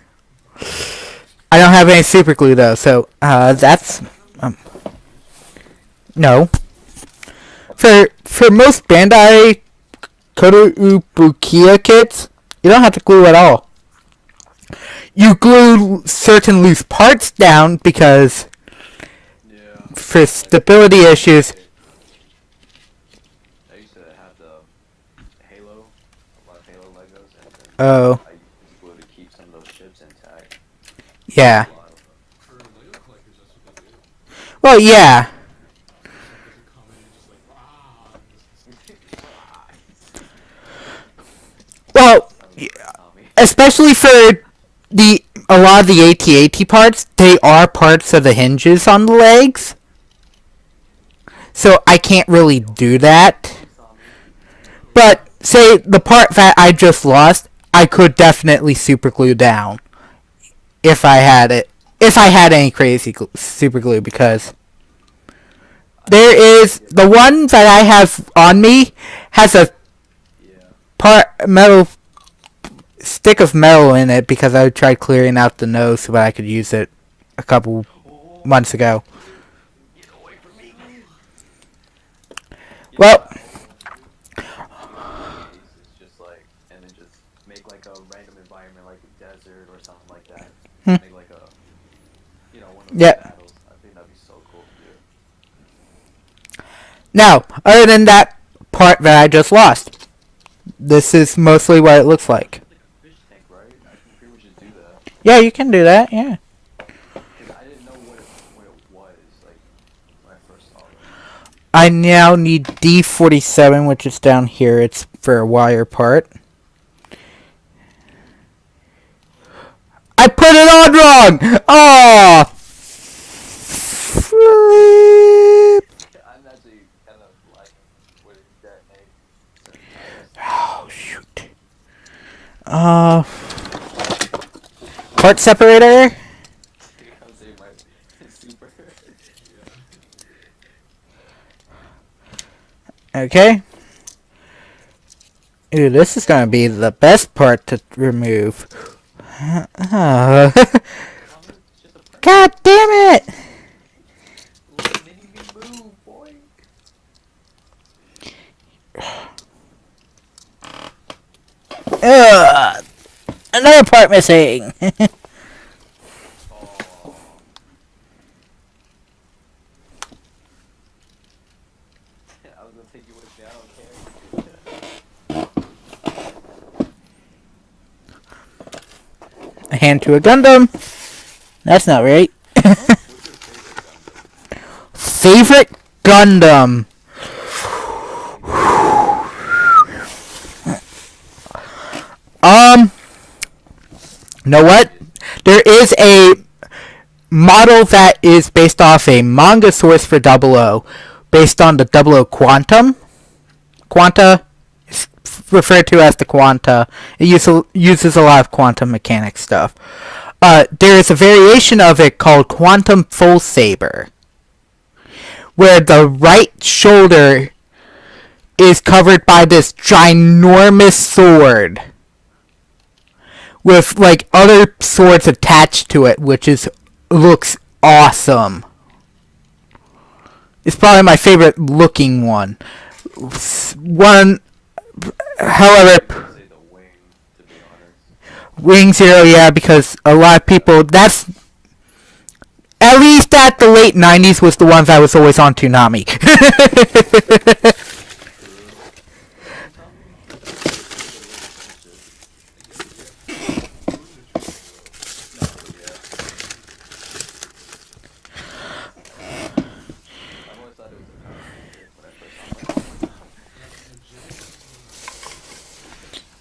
Speaker 1: don't have any super glue though, so that's no. For most Bandai Kotobukiya kits, you don't have to glue at all. You glue certain loose parts down because
Speaker 2: Yeah.
Speaker 1: for stability issues.
Speaker 2: I used to have the Halo, a lot of Halo Legos, and then
Speaker 1: Oh,
Speaker 2: I used glue to keep some of those ships intact.
Speaker 1: yeah.
Speaker 2: A lot of them.
Speaker 3: For Lego collectors, that's what they do.
Speaker 1: Well, yeah.
Speaker 3: Just like they can come in and just like
Speaker 1: Well,
Speaker 2: I was like, Tommy.
Speaker 1: especially for a lot of the AT-AT parts, they are parts of the hinges on the legs. So I can't really do that.
Speaker 2: Tommy.
Speaker 1: But say the part that I just lost, I could definitely super glue down if I had it. If I had any crazy super glue, because there is the one that I have on me has a
Speaker 2: Yeah.
Speaker 1: metal stick of metal in it because I tried clearing out the nose so that I could use it a couple months ago.
Speaker 2: Get away from me.
Speaker 1: Well,
Speaker 2: It's just like, and then just make like a random environment, like a desert or something like that.
Speaker 1: Hmm.
Speaker 2: Make like a, one of those
Speaker 1: Yeah.
Speaker 2: battles. I think that'd be so cool to do.
Speaker 1: now, other than that part that I just lost, this is mostly what it looks like.
Speaker 2: It's like a fish tank, right? I can pretty much just do that.
Speaker 1: Yeah, you can do that, yeah.
Speaker 2: Cause I didn't know what it was, like, when I first saw it.
Speaker 1: I now need D47, which is down here. It's for a wire part. I put it on wrong! Oh! Flip.
Speaker 2: I'm actually kind of
Speaker 1: Uh, part separator.
Speaker 2: I'm saying my super.
Speaker 1: Okay. Ooh, this is gonna be the best part to remove.
Speaker 2: It's just a print.
Speaker 1: God damn it!
Speaker 2: Let mini me move, boy.
Speaker 1: Ugh, another part missing.
Speaker 2: Oh. I was gonna take you with me. I don't care.
Speaker 1: A hand to a Gundam. That's not right.
Speaker 2: What's your favorite
Speaker 1: Favorite Gundam.
Speaker 2: Gundam?
Speaker 1: Um, know what? There is a model that is based off a manga source for Double O, based on the Double O Quantum. Quanta is referred to as the Quanta. It uses a lot of quantum mechanics stuff. There is a variation of it called Quantum Full Saber, where the right shoulder is covered by this ginormous sword with like other swords attached to it, which is looks awesome. It's probably my favorite looking one. One, however,
Speaker 2: Say the wing, to be honest.
Speaker 1: Ring Zero, yeah, because a lot of people, that's, at least at the late 90s, was the one that was always on Toonami.
Speaker 2: I've always thought it was a Power Ranger when I first saw it.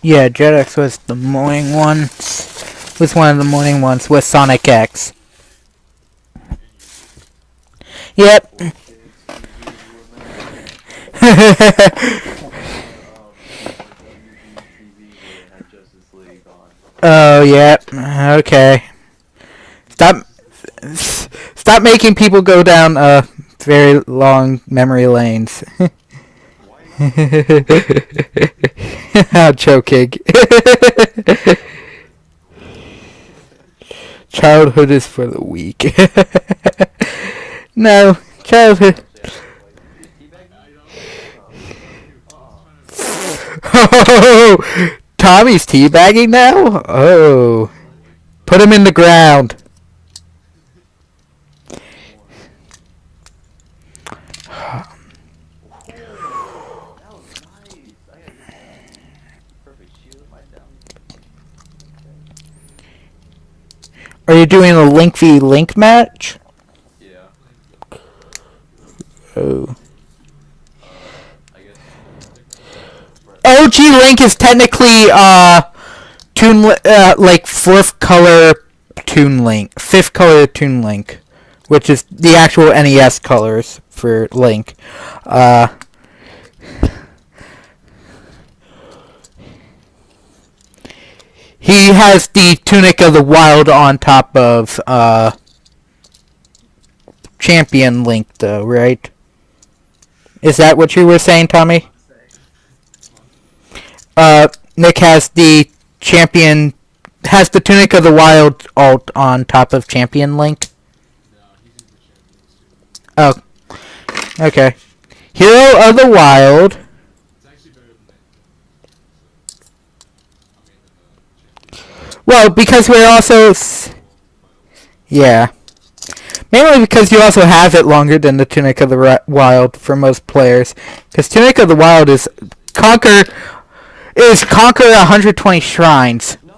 Speaker 1: Yeah, Jetix was the morning one. Was one of the morning ones with Sonic X. Yep.
Speaker 2: Kids, you remember WBTV where they had Justice League on.
Speaker 1: Oh, yep. Okay. Stop making people go down very long memory lanes.
Speaker 2: Why?
Speaker 1: I'm joking. Childhood is for the weak. No, childhood.
Speaker 2: Is teabagging?
Speaker 1: Oh, Tommy's teabagging now? Oh. Put him in the ground.
Speaker 2: That was nice. I gotta get that. Perfect shield, my down.
Speaker 1: Are you doing a Link v Link match?
Speaker 2: Yeah.
Speaker 1: Oh.
Speaker 2: I guess.
Speaker 1: OG Link is technically like fourth color Toon Link, fifth color Toon Link, which is the actual NES colors for Link. He has the Tunic of the Wild on top of Champion Link, though, right? Is that what you were saying, Tommy? Nick has the Champion, has the Tunic of the Wild alt on top of Champion Link.
Speaker 3: No, he's in the champions too.
Speaker 1: Oh, okay. Hero of the Wild.
Speaker 3: It's actually better than that. Champions.
Speaker 1: Well, because we're also... Yeah. Mainly because you also have it longer than the Tunic of the Wild for most players. Because Tunic of the Wild is conquer 120 shrines.
Speaker 2: No, I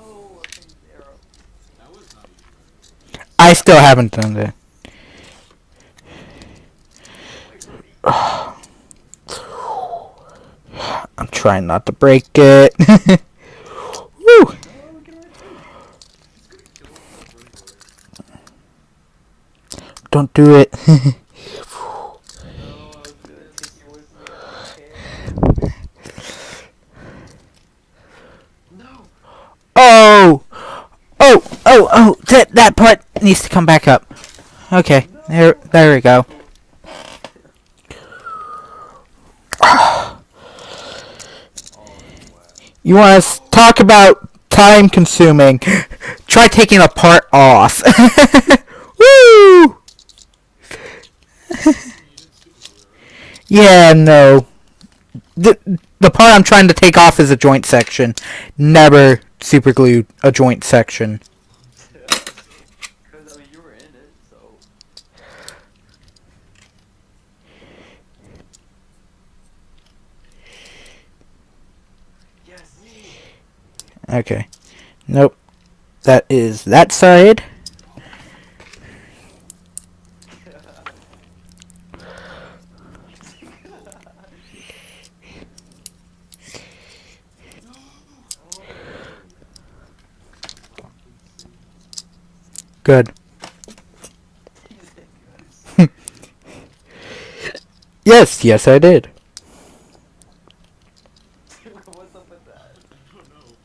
Speaker 2: think arrow.
Speaker 3: That was not easy.
Speaker 1: I still haven't done that. I'm trying not to break it. Woo!
Speaker 2: No, get away from me.
Speaker 1: Don't do it.
Speaker 2: No, I was gonna take you with me. I don't care. No.
Speaker 1: it. That part needs to come back up. Okay, there we go. You want to talk about time consuming? Try taking a part off. Woo! Yeah, no. The part I'm trying to take off is a joint section. Never super glued a joint section.
Speaker 2: Because, I mean, you were in it, so... Yes!
Speaker 1: Okay. Nope. That is that side. Good. Yes, I did.
Speaker 2: What's up with that?
Speaker 3: I don't know.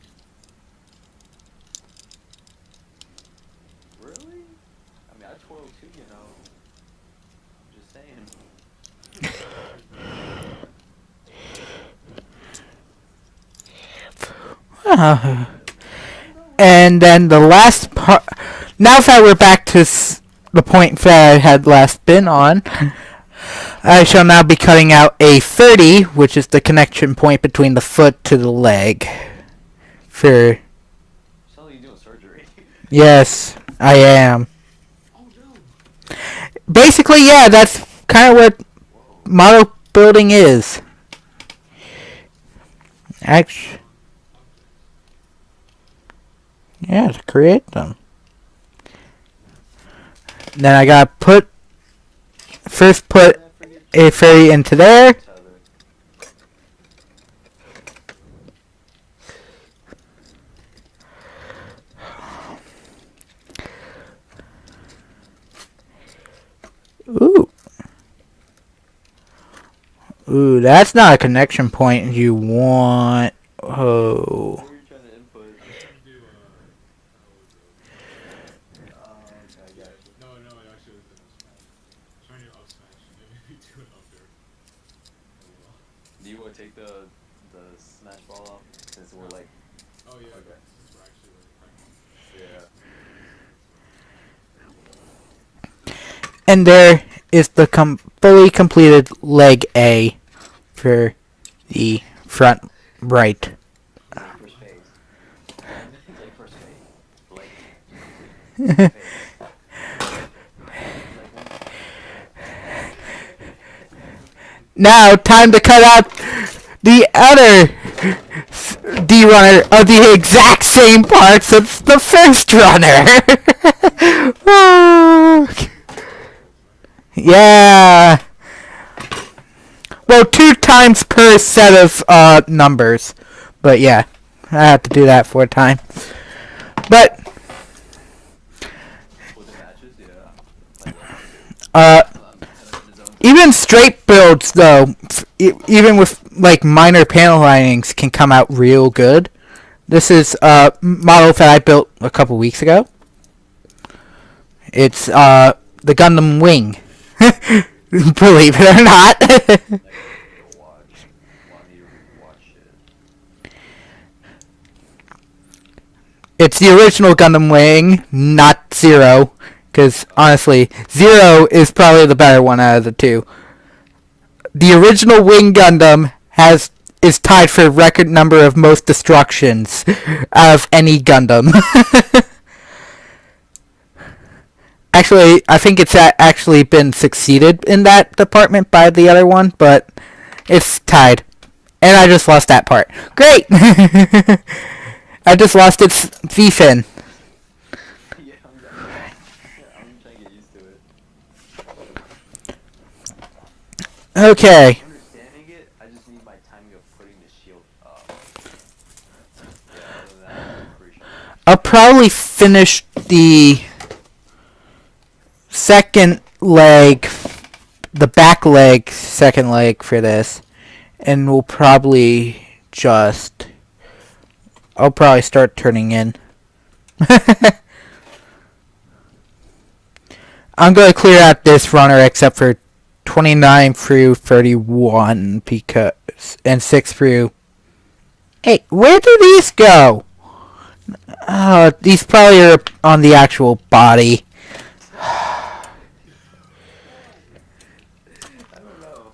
Speaker 2: Really? I mean, I twirl too, you know. I'm just saying.
Speaker 1: And then the last part. Now that we're back to the point that I had last been on, I shall now be cutting out a 30, which is the connection point between the foot to the leg. For
Speaker 2: Sounds like you're doing surgery.
Speaker 1: yes, I am.
Speaker 3: Oh no!
Speaker 1: Basically, yeah, that's kind of what
Speaker 2: Whoa.
Speaker 1: model building is. Actually, yeah, to create them. Then I gotta put a fairy into there. Ooh. Ooh, that's not a connection point you want. Oh.
Speaker 2: What were you trying to input?
Speaker 3: I was trying to do
Speaker 2: I got you.
Speaker 3: no, it actually was an up smash. I was trying to do up smash and maybe do an up there. Oh well.
Speaker 2: Do you want to take the smash ball off? Since we're like,
Speaker 3: Oh yeah,
Speaker 2: okay.
Speaker 3: since we're actually like practicing.
Speaker 2: Yeah.
Speaker 1: And there is the fully completed leg A for the front right.
Speaker 2: Like first phase. It's like first phase. Like, phase.
Speaker 1: Now, time to cut out the other D runner of the exact same parts as the first runner. Yeah. Well, 2 times per set of numbers. But yeah, I have to do that 4 times. But
Speaker 2: With the matches, yeah. Like,
Speaker 1: uh, even straight builds, though, even with like minor panel linings, can come out real good. This is a model that I built a couple weeks ago. It's the Gundam Wing. Believe it or not. It's the original Gundam Wing, not Zero. Because, honestly, Zero is probably the better one out of the two. The original Wing Gundam is tied for record number of most destructions of any Gundam. Actually, I think it's actually been succeeded in that department by the other one, but it's tied. And I just lost that part. Great! I just lost its V-fin.
Speaker 2: Yeah, I'm trying to get used to it.
Speaker 1: Okay.
Speaker 2: Understanding it, I just need my timing of putting the shield up. Yeah, other than that, I'm pretty sure.
Speaker 1: I'll probably finish the second leg, the back leg, second leg for this, and we'll probably I'll probably start turning in. I'm going to clear out this runner except for 29 through 31 because and 6 through. Hey, where do these go? These probably are on the actual body.
Speaker 2: I don't know.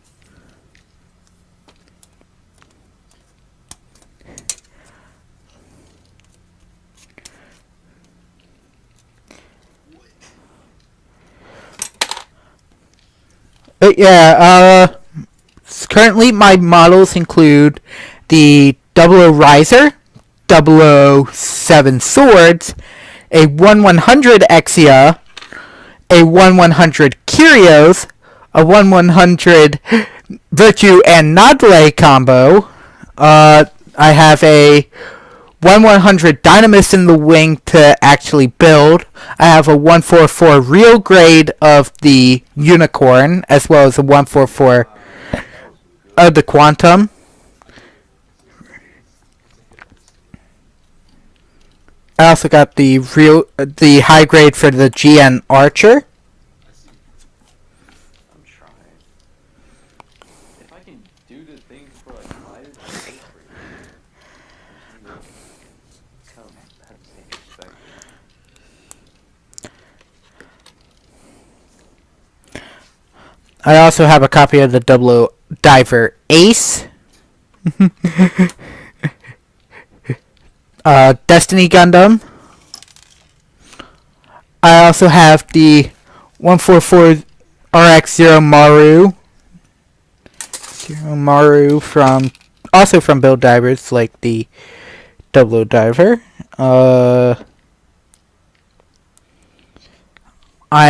Speaker 1: Yeah, currently my models include the 00 Riser, 007 Swords, a 1100 Exia, a 1100 Curios, a 1100 Virtue and Nodle combo. I have a 1/100 Dynamis in the wing to actually build. I have a 144 real grade of the Unicorn, as well as a 144
Speaker 2: That was good.
Speaker 1: of the Quantum. I also got the high grade for the GN Archer.
Speaker 3: I see.
Speaker 2: I'm trying. If I can do the thing for like fighters, I'm go for it. I just need to kind of have the same perspective.
Speaker 1: I also have a copy of the 00 Diver Ace. Destiny Gundam. I also have the 144 RX-0 Maru. Zero Maru from also from Build Divers, like the 00 Diver. I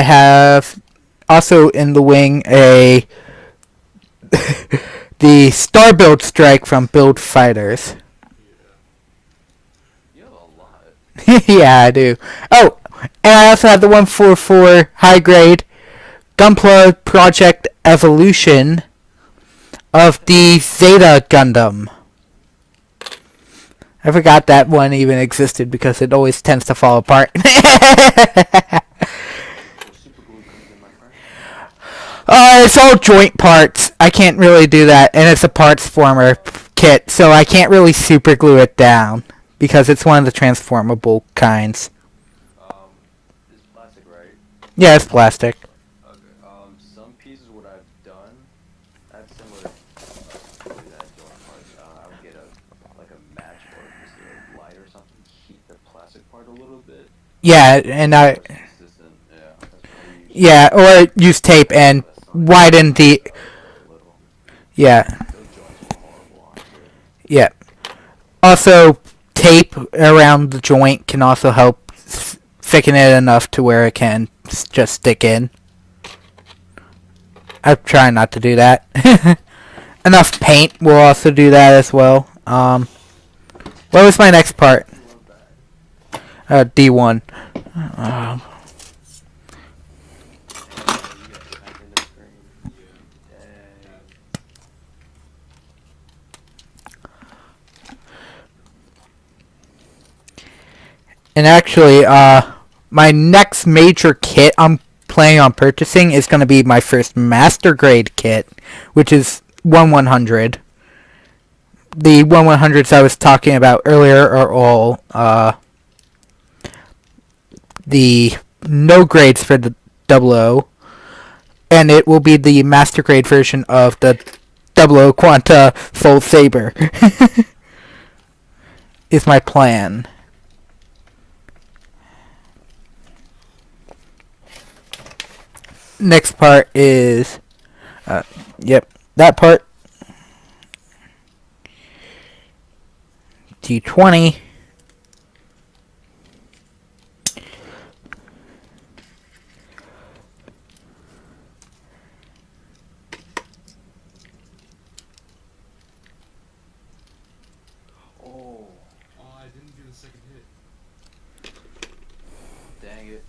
Speaker 1: have also in the wing a the Star Build Strike from Build Fighters.
Speaker 2: You have a lot.
Speaker 1: Yeah, I do. Oh, and I also have the 144 high grade Gunpla Project Evolution of the Zeta Gundam. I forgot that one even existed because it always tends to fall apart.
Speaker 2: So super glue comes in, my friend.
Speaker 1: It's all joint parts. I can't really do that, and it's a parts former kit, so I can't really super glue it down because it's one of the transformable kinds.
Speaker 2: It's plastic, right?
Speaker 1: Yeah, it's plastic.
Speaker 2: Okay. Some pieces what I've done, I have similar to that joint parts. I would get like a match or just a light or something, heat the plastic part a little bit.
Speaker 1: Yeah, and
Speaker 2: So it's consistent. Yeah, that's what I use.
Speaker 1: yeah, or use tape and
Speaker 2: That's
Speaker 1: widen the
Speaker 2: a little.
Speaker 1: yeah,
Speaker 2: Those joints were horrible on shit.
Speaker 1: yeah. Also, tape around the joint can also help thicken it enough to where it can just stick in. I try not to do that. Enough paint will also do that as well. What was my next part?
Speaker 2: I love that.
Speaker 1: D1.
Speaker 2: You got smacked in the screen. Dang.
Speaker 1: And actually, my next major kit I'm planning on purchasing is going to be my first master grade kit, which is 1100. The 1100s I was talking about earlier are all the no grades for the 00, and it will be the master grade version of the 00 Quanta Full Saber. Is my plan. Next part is, yep, that part. T20.
Speaker 2: Oh,
Speaker 3: Oh, I didn't do the second hit.
Speaker 2: dang it.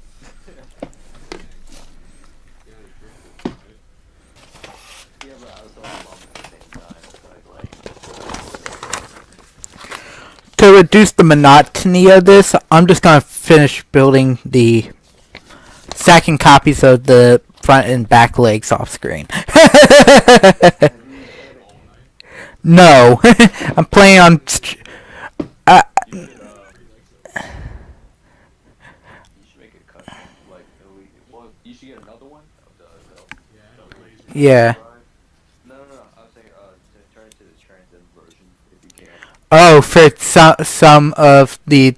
Speaker 3: Yeah, you perfect, right?
Speaker 2: Yeah, but I was so bummed at the same time.
Speaker 1: To reduce the monotony of this, I'm just gonna finish building the stacking copies of the front and back legs off screen.
Speaker 2: Have you tried it?
Speaker 3: All night.
Speaker 1: No, I'm playing on. Uh,
Speaker 3: You should
Speaker 2: You should make a custom, like, elite. Well, you should get another one of
Speaker 3: yeah,
Speaker 2: the
Speaker 3: the
Speaker 2: elite
Speaker 3: laser.
Speaker 1: yeah.
Speaker 2: drive. No. I was saying, to turn it to the Trans Am version if you can.
Speaker 1: Oh, for some of the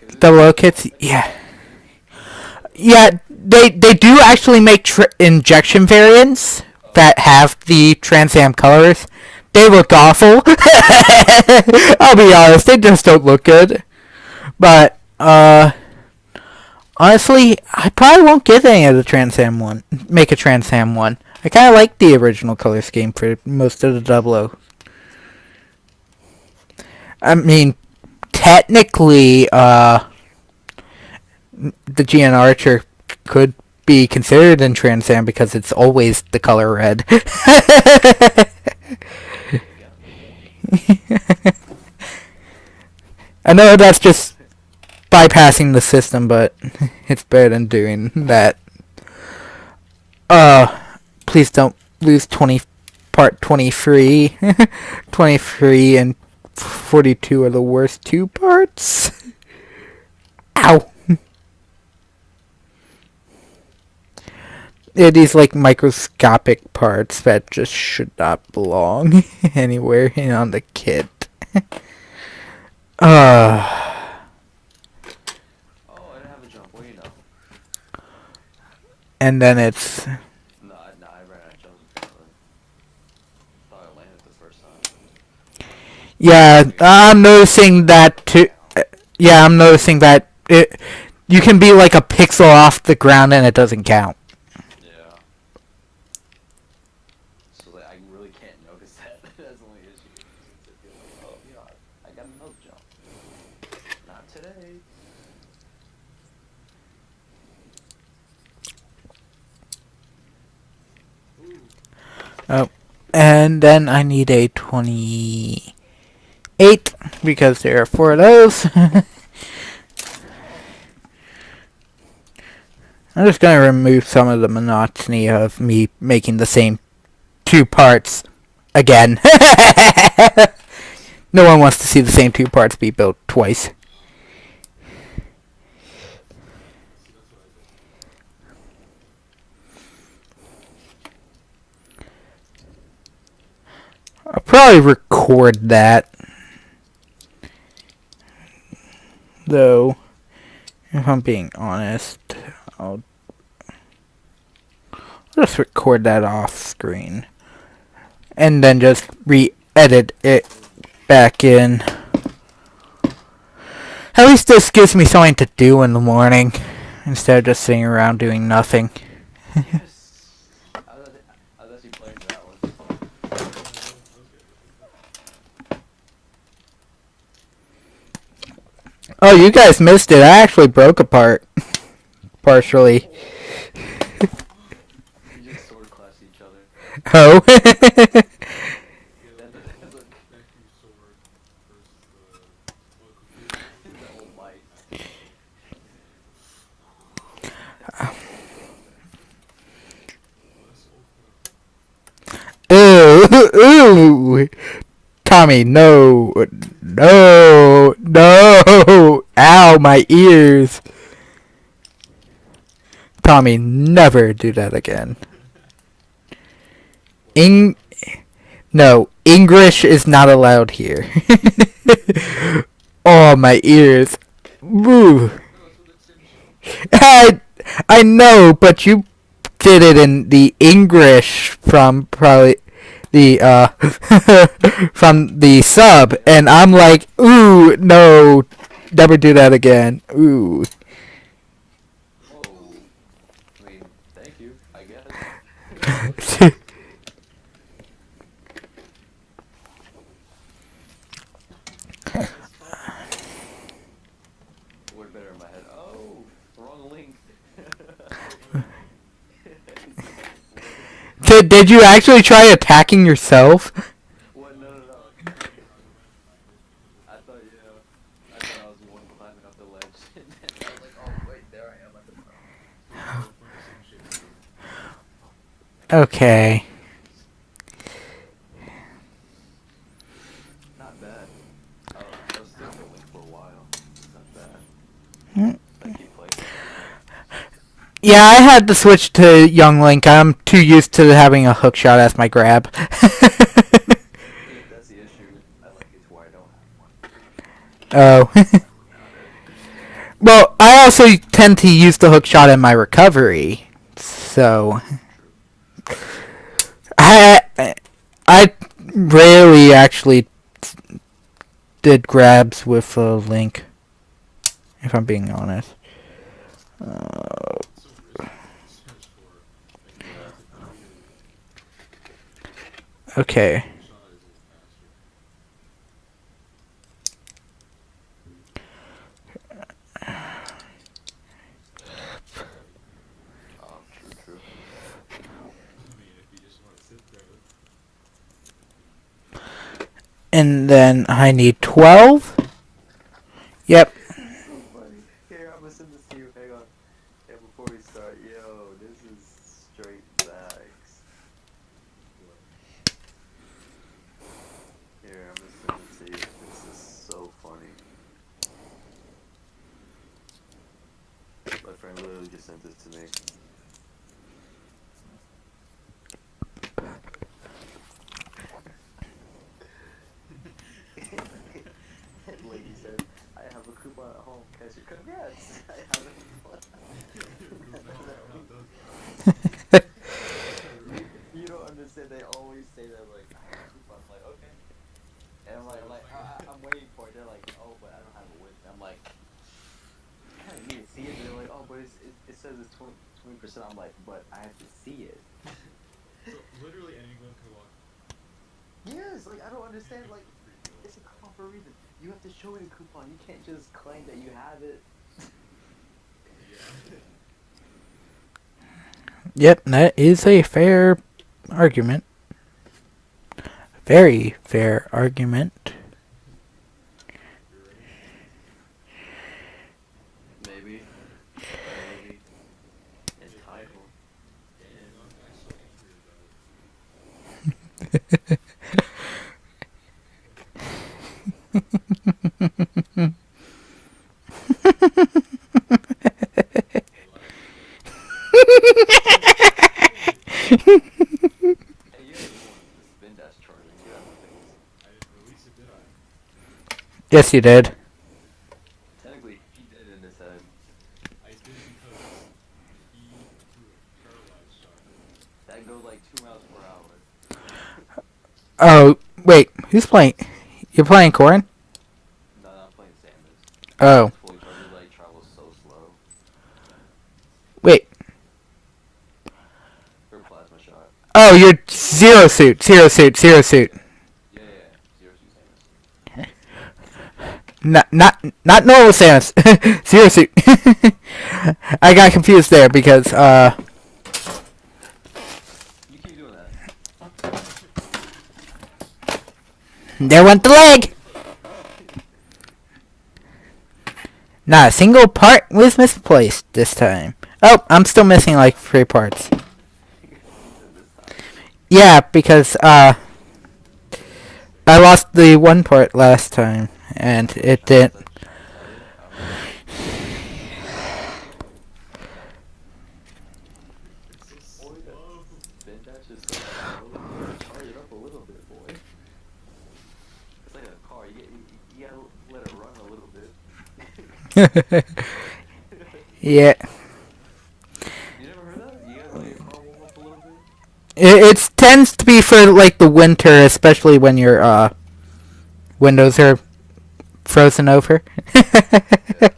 Speaker 2: Cause
Speaker 1: the low
Speaker 2: it's
Speaker 1: kits,
Speaker 2: like
Speaker 1: yeah.
Speaker 2: fun, dude.
Speaker 1: Yeah, they do actually make injection variants
Speaker 2: Oh,
Speaker 1: that have the Trans Am colors. They look awful. I'll be honest, they just don't look good. But honestly, I probably won't get any of the Trans Am one. Make a Trans Am one. I kind of like the original color scheme for most of the Double O. I mean, technically, the GN Archer could be considered in Trans Am because it's always the color red.
Speaker 2: you got me.
Speaker 1: I know that's just bypassing the system, but it's better than doing that. Please don't lose part 23. 23 and 42 are the worst two parts. Ow. Yeah, these like microscopic parts that just should not belong anywhere on the kit. uh,
Speaker 2: Oh, I didn't have a jump. Well, you know.
Speaker 1: and then it's
Speaker 2: No, I ran out of jumps apparently. Thought I landed the first time.
Speaker 1: yeah. I'm noticing that too. Yeah, I'm noticing that you can be like a pixel off the ground and it doesn't count.
Speaker 2: Yeah. So like, I really can't notice that. That's the only issue. Since I feel like, oh, you know, I got another jump. Not today.
Speaker 3: Ooh.
Speaker 1: Oh, and then I need a 28 because there are four of those. I'm just gonna remove some of the monotony of me making the same two parts again. No one wants to see the same two parts be built twice.
Speaker 3: See, that's what I did.
Speaker 1: I'll probably record that. Though, if I'm being honest, I'll just record that off screen. And then just re-edit it back in. At least this gives me something to do in the morning instead of just sitting around doing nothing.
Speaker 2: Yes. I was actually playing that one.
Speaker 1: Oh, you guys missed it. I actually broke apart. Partially.
Speaker 2: We just sword clash each other.
Speaker 1: Oh.
Speaker 3: Yeah,
Speaker 2: That-
Speaker 3: the
Speaker 2: that's like
Speaker 3: vacuum sword versus the computer.
Speaker 2: the old might.
Speaker 1: Ooh. Tommy, no. No. No. Ow, my ears. Tommy, never do that again. No, English is not allowed here. Oh, my ears. Woo.
Speaker 3: No, that's what it's in.
Speaker 1: I know, but you did it in the English from probably the from the sub, and I'm like, ooh, no, never do that again. Ooh.
Speaker 2: Whoa. I mean, thank you, I guess.
Speaker 3: It's fun.
Speaker 2: Word better in my head. Oh, wrong link.
Speaker 1: Did you actually try attacking yourself?
Speaker 2: What? No.
Speaker 3: Oh, you can't even try to run
Speaker 2: I thought, I thought I was the one climbing up the ledge. And then I was like, oh, wait, there I am at the
Speaker 1: Okay.
Speaker 2: Not bad. I was sticking with Link for a while. Not bad.
Speaker 1: Hmm.
Speaker 2: I keep playing with it.
Speaker 1: Yeah, I had to switch to Young Link. I'm too used to having a hook shot as my grab.
Speaker 2: See, that's the issue. I like it to where I don't have one.
Speaker 1: Oh. Well, I also tend to use the hook shot in my recovery. So,
Speaker 2: True.
Speaker 1: I rarely actually did grabs with a Link, if I'm being honest.
Speaker 3: It's so risky to search for. Like, you
Speaker 2: Yeah.
Speaker 3: have to immediately.
Speaker 1: Okay.
Speaker 3: Hook shot is a little faster. Right?
Speaker 2: True, true.
Speaker 3: I mean, if you just want to sit there.
Speaker 1: And then I need 12. Yep.
Speaker 2: This is so funny. Here, I'm gonna send this to you. Hang on. Yeah, before we start, yo, this is straight facts.
Speaker 3: What?
Speaker 2: Here, I'm gonna send it to you. This is so funny. My friend literally just sent this to me. Lady said, I have a coupon at home. Catch it. Congrats! I have a coupon.
Speaker 3: No account does that.
Speaker 2: You don't understand. They always say that, like, I have a coupon. I'm like, okay. And I'm I'm waiting for it. They're like, oh, but I don't have it with me. I'm like, I kind of need to see it. They're like, oh, but it says it's 20%. I'm like, but I have to see it.
Speaker 3: So literally anyone could walk
Speaker 2: Yes, like I don't understand.
Speaker 3: in
Speaker 2: Like,
Speaker 3: for free deal.
Speaker 2: it's a coupon for a reason. You have to show me the coupon. You can't just claim that you have it.
Speaker 3: Yeah.
Speaker 1: Yep, that is a fair argument. Very fair argument.
Speaker 3: You're right.
Speaker 2: Maybe. Maybe. Entitled.
Speaker 3: Damn, I'm so angry about it. What?
Speaker 2: Hey, you didn't want the spin dash charging. You have the things.
Speaker 3: I didn't release it, did I?
Speaker 1: Yes, you did.
Speaker 2: Technically, he did in his head.
Speaker 3: I did because he threw a paralyzed shot at me.
Speaker 2: That goes like 2 miles per hour.
Speaker 1: Oh, wait. Who's playing? You're playing Corrin?
Speaker 2: No, I'm playing Samus.
Speaker 1: Oh,
Speaker 2: Fully charged, like, travels so slow.
Speaker 1: wait.
Speaker 2: Her plasma shot.
Speaker 1: Oh, you're Zero Suit. Zero Suit. Zero Suit.
Speaker 2: Yeah. Zero Suit Samus.
Speaker 1: Not normal Samus. Zero Suit. I got confused there because,
Speaker 2: You keep doing that.
Speaker 1: there went the leg! Not a single part was misplaced this time. Oh, I'm still missing like 3 parts.
Speaker 2: You said this time.
Speaker 1: Yeah, because, I lost the one part last time, and it didn't.
Speaker 2: Such edit. I don't know.
Speaker 3: It's so
Speaker 2: Boy, that
Speaker 3: slow.
Speaker 2: spin dash is so slow. You gotta charge it up a little bit, boy. It's like a car. You gotta let it run a little bit.
Speaker 1: Yeah.
Speaker 2: You never heard that? You gotta let your car warm up a little bit.
Speaker 1: It tends to be for like the winter, especially when your windows are frozen over.
Speaker 2: Yeah.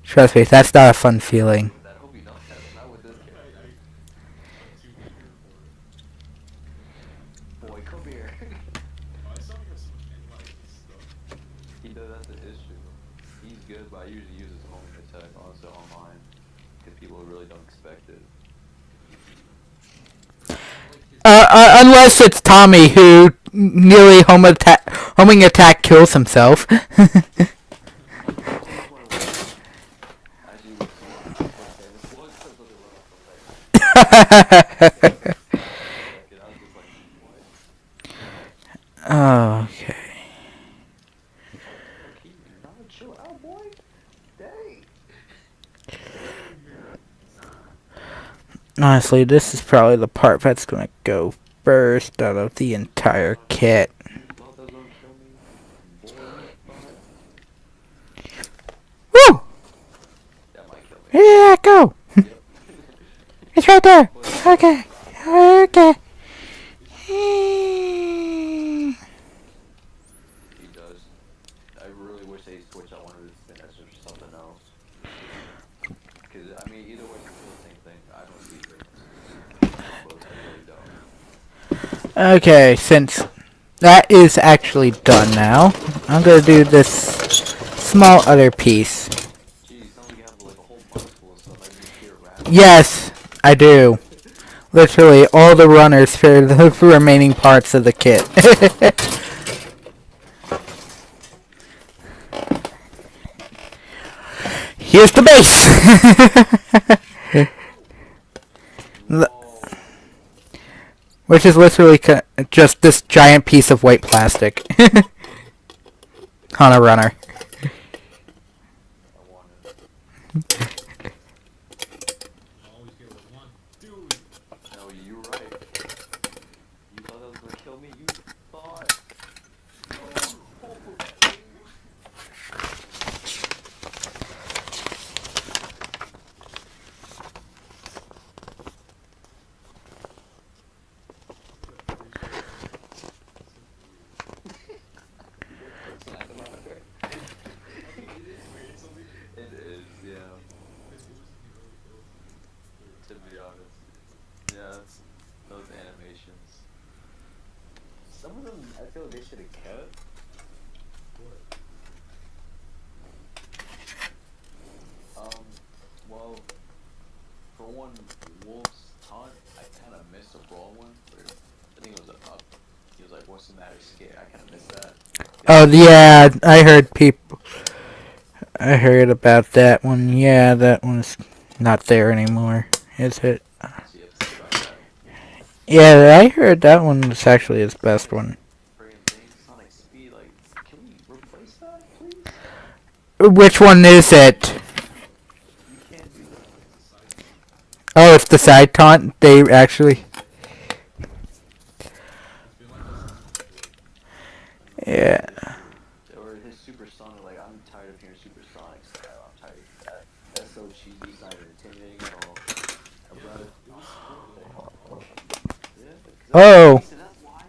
Speaker 1: Trust me, that's not a fun feeling.
Speaker 2: I hope you don't have it. Not with this character.
Speaker 3: I'm too eager for it.
Speaker 2: Boy, come here.
Speaker 3: Oh, I saw he has so much analyze and stuff.
Speaker 2: He does. That's the issue. He's good, but I usually use his homing attack also online because people really don't expect it.
Speaker 3: I like his
Speaker 1: Unless it's Tommy who nearly homing attack kills himself.
Speaker 2: This is one of the actually with someone who plays Samus. Well, it depends what they run off the ledge. second. I was just like, what?
Speaker 1: Okay.
Speaker 2: Okay, now chill out, boy. Dang.
Speaker 1: Honestly, this is probably the part that's gonna go first out of the entire kit.
Speaker 2: You thought that was gonna kill me? Boy, you thought
Speaker 1: Woo!
Speaker 2: that might kill me.
Speaker 1: Where did that go?
Speaker 2: Yep.
Speaker 1: It's right there.
Speaker 2: But
Speaker 1: Okay. Okay.
Speaker 2: he does. I really wish they switched out one of his spin as or something else. Cause I mean, either way, it's still the same thing. I don't see a difference between both. I really don't.
Speaker 1: Okay, since that is actually done now, I'm gonna do this small other piece.
Speaker 2: Geez, sounds like you have like a whole box full of stuff. I can hear rap.
Speaker 1: Yes, I do. Literally all the runners for the remaining parts of the kit. Here's the base!
Speaker 2: Whoa.
Speaker 1: Which is literally just this giant piece of white plastic on a runner.
Speaker 2: I want it.
Speaker 3: Always get what one. Dude.
Speaker 2: No, you're right. You thought that was gonna kill me? You thought. It is, yeah. To be honest. Yeah, those animations. Some of them, I feel like they should have kept. Well, for one, Wolf's taunt, I kind of missed the brawl one. Where I think it was up. He was like, "What's the matter, scared?" I kind of missed that.
Speaker 1: Oh yeah, I heard people. I heard about that one. Yeah, that one's not there anymore, is it?
Speaker 2: So you have to say about that.
Speaker 1: Yeah, I heard that one was actually his best one.
Speaker 2: Friggin' thing, Sonic Speed, like, can we replace that, please?
Speaker 1: Which one is it?
Speaker 2: You can't do that.
Speaker 1: Oh, it's the side taunt. They actually. Yeah.
Speaker 2: Or his supersonic, like, I'm tired of hearing supersonic style. I'm tired of that. That's so cheesy. It's not even intimidating at all. I'd rather. Yeah,
Speaker 1: Oh.
Speaker 2: so that's why.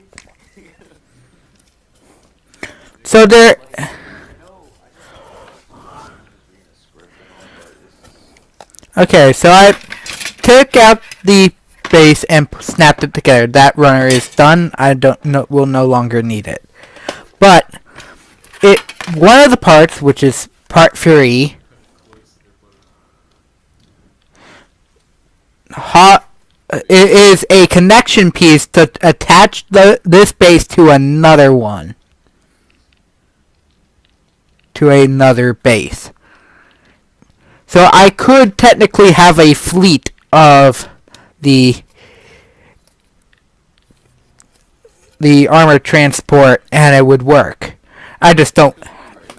Speaker 1: So there.
Speaker 2: No, I just reading a script and all, but it's
Speaker 1: Okay, so I took out the base and snapped it together. That runner is done. I don't know. Will no longer need it. But it one of the parts, which is part 3, it is a connection piece to attach this base to another one, to another base. So I could technically have a fleet of the armored transport, and it would work. I just don't.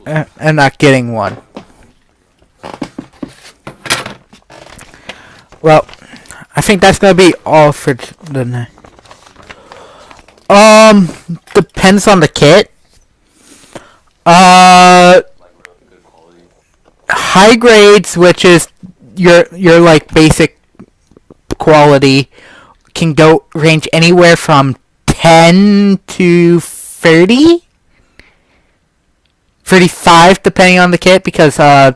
Speaker 1: I'm not getting one. Well, I think that's gonna be all for the night. Depends on the kit.
Speaker 2: like really good quality.
Speaker 1: High grades, which is your like basic quality, can go range anywhere from 10 to 30, 35 depending on the kit, because the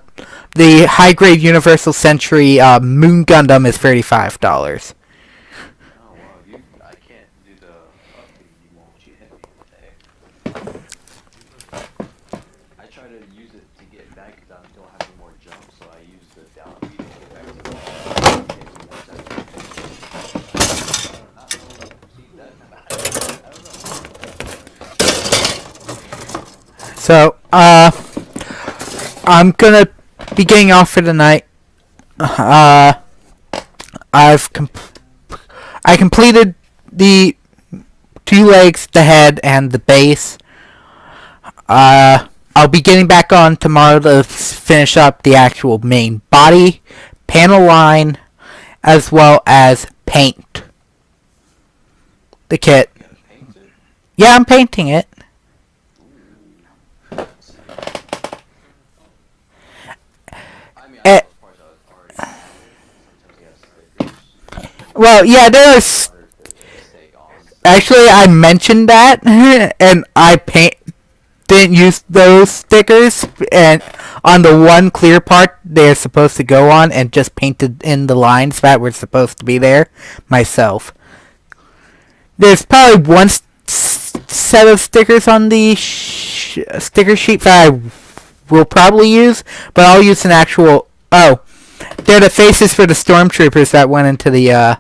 Speaker 1: high grade Universal Century Moon Gundam is $35.
Speaker 2: Oh wow, I can't do the update anymore. You hit me with that. I try to use it to get back because I don't have any more jumps, so I use the down beat to get back to the
Speaker 1: So, I'm gonna be getting off for the night. I've I completed the two legs, the head, and the base. I'll be getting back on tomorrow to finish up the actual main body, panel line, as well as paint the kit.
Speaker 2: You gotta paint it?
Speaker 1: Yeah, I'm painting it.
Speaker 2: Ooh. I mean, I
Speaker 1: Eh,
Speaker 2: know of course I was already sometimes he has stickers.
Speaker 1: well, yeah, there's
Speaker 2: Harder to stay on.
Speaker 1: actually I mentioned that, and I didn't use those stickers, and on the one clear part they're supposed to go on, and just painted in the lines that were supposed to be there myself. There's probably one set of stickers on the sticker sheet that I will probably use, but I'll use an actual. Oh, they're the faces for the stormtroopers that went into the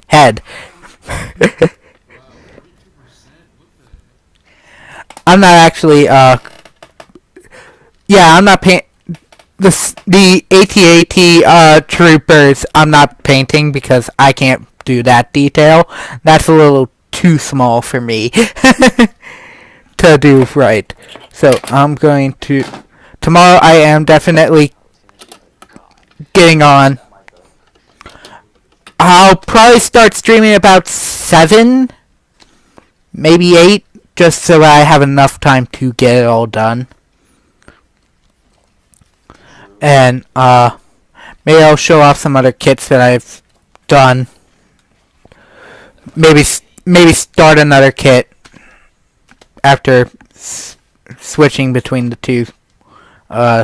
Speaker 1: head.
Speaker 3: Wow, 42%? What the
Speaker 1: I'm not actually. Yeah, I'm not paint. The AT-AT troopers. I'm not painting because I can't do that detail. That's a little too small for me to do right. So I'm going to. Tomorrow I am definitely getting on. I'll probably start streaming about 7, maybe 8, just so I have enough time to get it all done. And maybe I'll show off some other kits that I've done. Maybe start another kit after switching between the two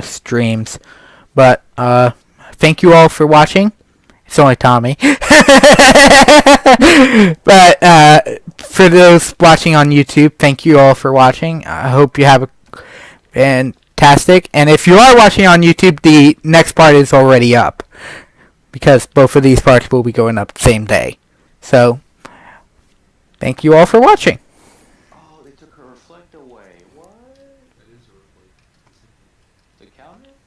Speaker 1: streams. But thank you all for watching. It's only Tommy. But for those watching on YouTube, thank you all for watching. I hope you have a fantastic. And if you are watching on YouTube, the next part is already up, because both of these parts will be going up the same day. So, thank you all for watching.
Speaker 2: Oh, they took her reflect away. What?
Speaker 3: that is a reflect.
Speaker 2: The counter?